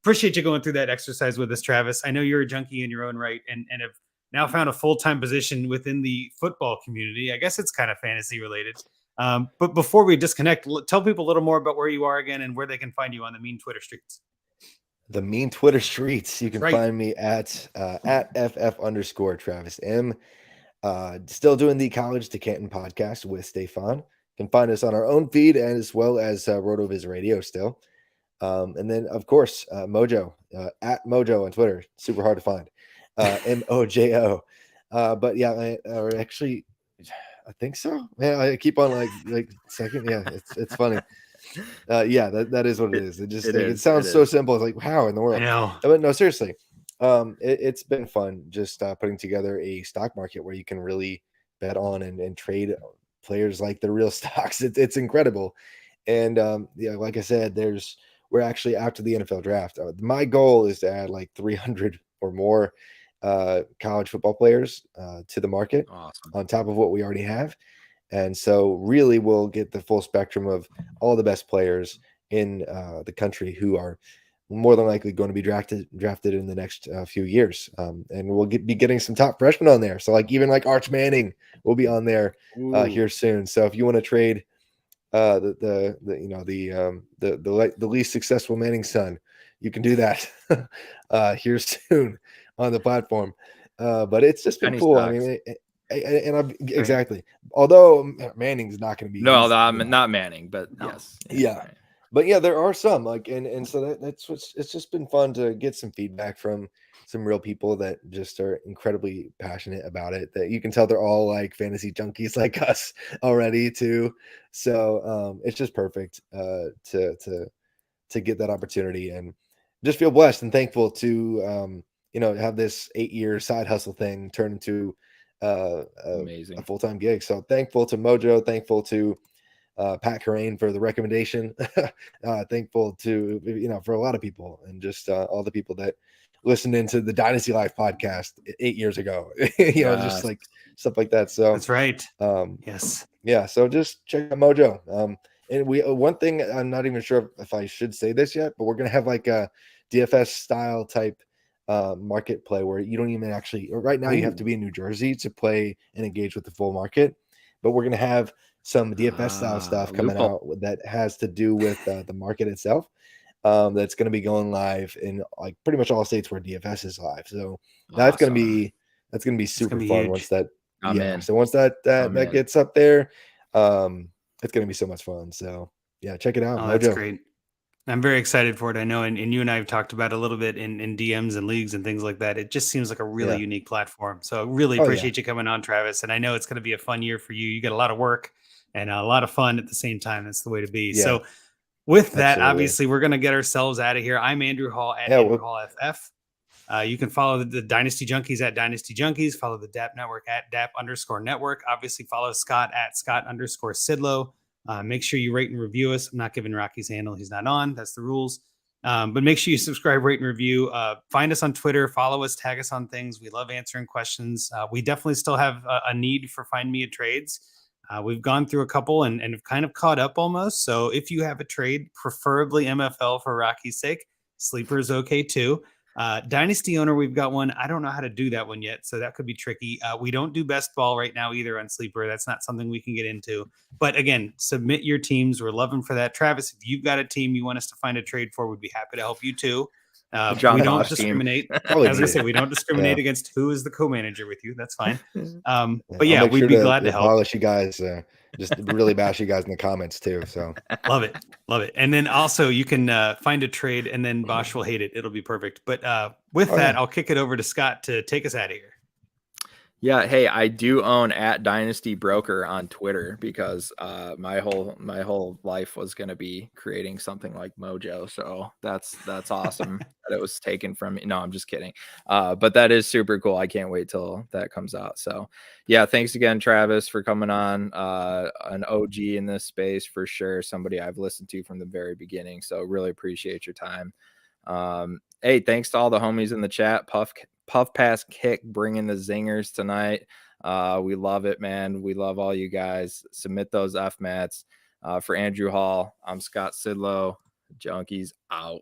appreciate you going through that exercise with us, Travis. I know you're a junkie in your own right and have now found a full-time position within the football community. I guess it's kind of fantasy related. But before we disconnect, tell people a little more about where you are again and where they can find you on the mean Twitter streets. The mean Twitter streets. You can find me at FF_Travis M. Still doing the College to Canton podcast with Stefan. You can find us on our own feed and as well as RotoViz Radio still. And then, of course, Mojo, at Mojo on Twitter. Super hard to find. MOJO. But yeah, or actually, I think so. Yeah, I keep on like second. Yeah, it's funny. Yeah, that is what it is. It sounds so simple. It's like, how in the world? I know. But no, seriously. It's been fun just putting together a stock market where you can really bet on and trade players like the real stocks. It's incredible. And yeah, like I said, we're actually after the NFL draft. My goal is to add like 300 or more college football players to the market. Awesome. On top of what we already have. And so really we'll get the full spectrum of all the best players in the country who are more than likely going to be drafted in the next few years. And we'll be getting some top freshmen on there. So like even like Arch Manning will be on there here soon. So if you want to trade the least successful Manning son, you can do that here soon on the platform. But it's just been cool. I mean, exactly. Although Manning's not going to be. No, not Manning, but yes. Yeah. Right. But yeah, there are some and so that's what's, it's just been fun to get some feedback from some real people that just are incredibly passionate about it, that you can tell they're all like fantasy junkies like us already too. So it's just perfect to get that opportunity and just feel blessed and thankful to have this 8-year side hustle thing turn into a full-time gig. So thankful to Mojo, thankful to Pat Carrain for the recommendation. Thankful to for a lot of people and just all the people that listened into the Dynasty Life podcast 8 years ago. Just like stuff like that. So that's right. Yes. Yeah. So just check out Mojo. And one thing, I'm not even sure if I should say this yet, but we're gonna have like a DFS style type market play where you don't even actually. Right now, you have to be in New Jersey to play and engage with the full market. But we're gonna have some DFS style stuff coming out that has to do with the market itself. That's going to be going live in like pretty much all states where DFS is live. So that's going to be super fun huge. Once that. So once that gets up there, it's going to be so much fun. So yeah, check it out. Oh, that's great. I'm very excited for it. I know, and you and I have talked about it a little bit in DMs and leagues and things like that. It just seems like a really unique platform. So really appreciate you coming on, Travis. And I know it's going to be a fun year for you. You get a lot of work and a lot of fun at the same time. That's the way to be. Yeah. So with that, obviously, we're going to get ourselves out of here. I'm Andrew Hall at Andrew Hall FF. You can follow the Dynasty Junkies at Dynasty Junkies. Follow the DAP Network at DAP_Network. Obviously, follow Scott at Scott_Sidlow. Make sure you rate and review us. I'm not giving Rocky's handle. He's not on. That's the rules. But make sure you subscribe, rate, and review. Find us on Twitter. Follow us. Tag us on things. We love answering questions. We definitely still have a need for Find Me a Trades. We've gone through a couple and have kind of caught up almost. So if you have a trade, preferably MFL for Rocky's sake, Sleeper is okay too. Dynasty owner, we've got one. I don't know how to do that one yet, so that could be tricky. We don't do best ball right now either on Sleeper. That's not something we can get into. But again, submit your teams. We're loving for that. Travis, if you've got a team you want us to find a trade for, we'd be happy to help you too. We don't discriminate. As I say, we don't discriminate against who is the co-manager with you. That's fine. But yeah, we'd be glad to help. Polish you guys, just really bash you guys in the comments too. So love it. And then also you can find a trade, and then Bosch will hate it. It'll be perfect. But with that, I'll kick it over to Scott to take us out of here. Yeah, hey, I do own at Dynasty Broker on Twitter because my whole life was gonna be creating something like Mojo. So that's awesome that it was taken from me. No, I'm just kidding. But that is super cool. I can't wait till that comes out. So yeah, thanks again, Travis, for coming on. An OG in this space for sure. Somebody I've listened to from the very beginning. So really appreciate your time. Hey, thanks to all the homies in the chat. Puff Pass Kick bringing the zingers tonight. We love it, man. We love all you guys. Submit those FMATs. For Andrew Hall, I'm Scott Sidlow. Junkies out.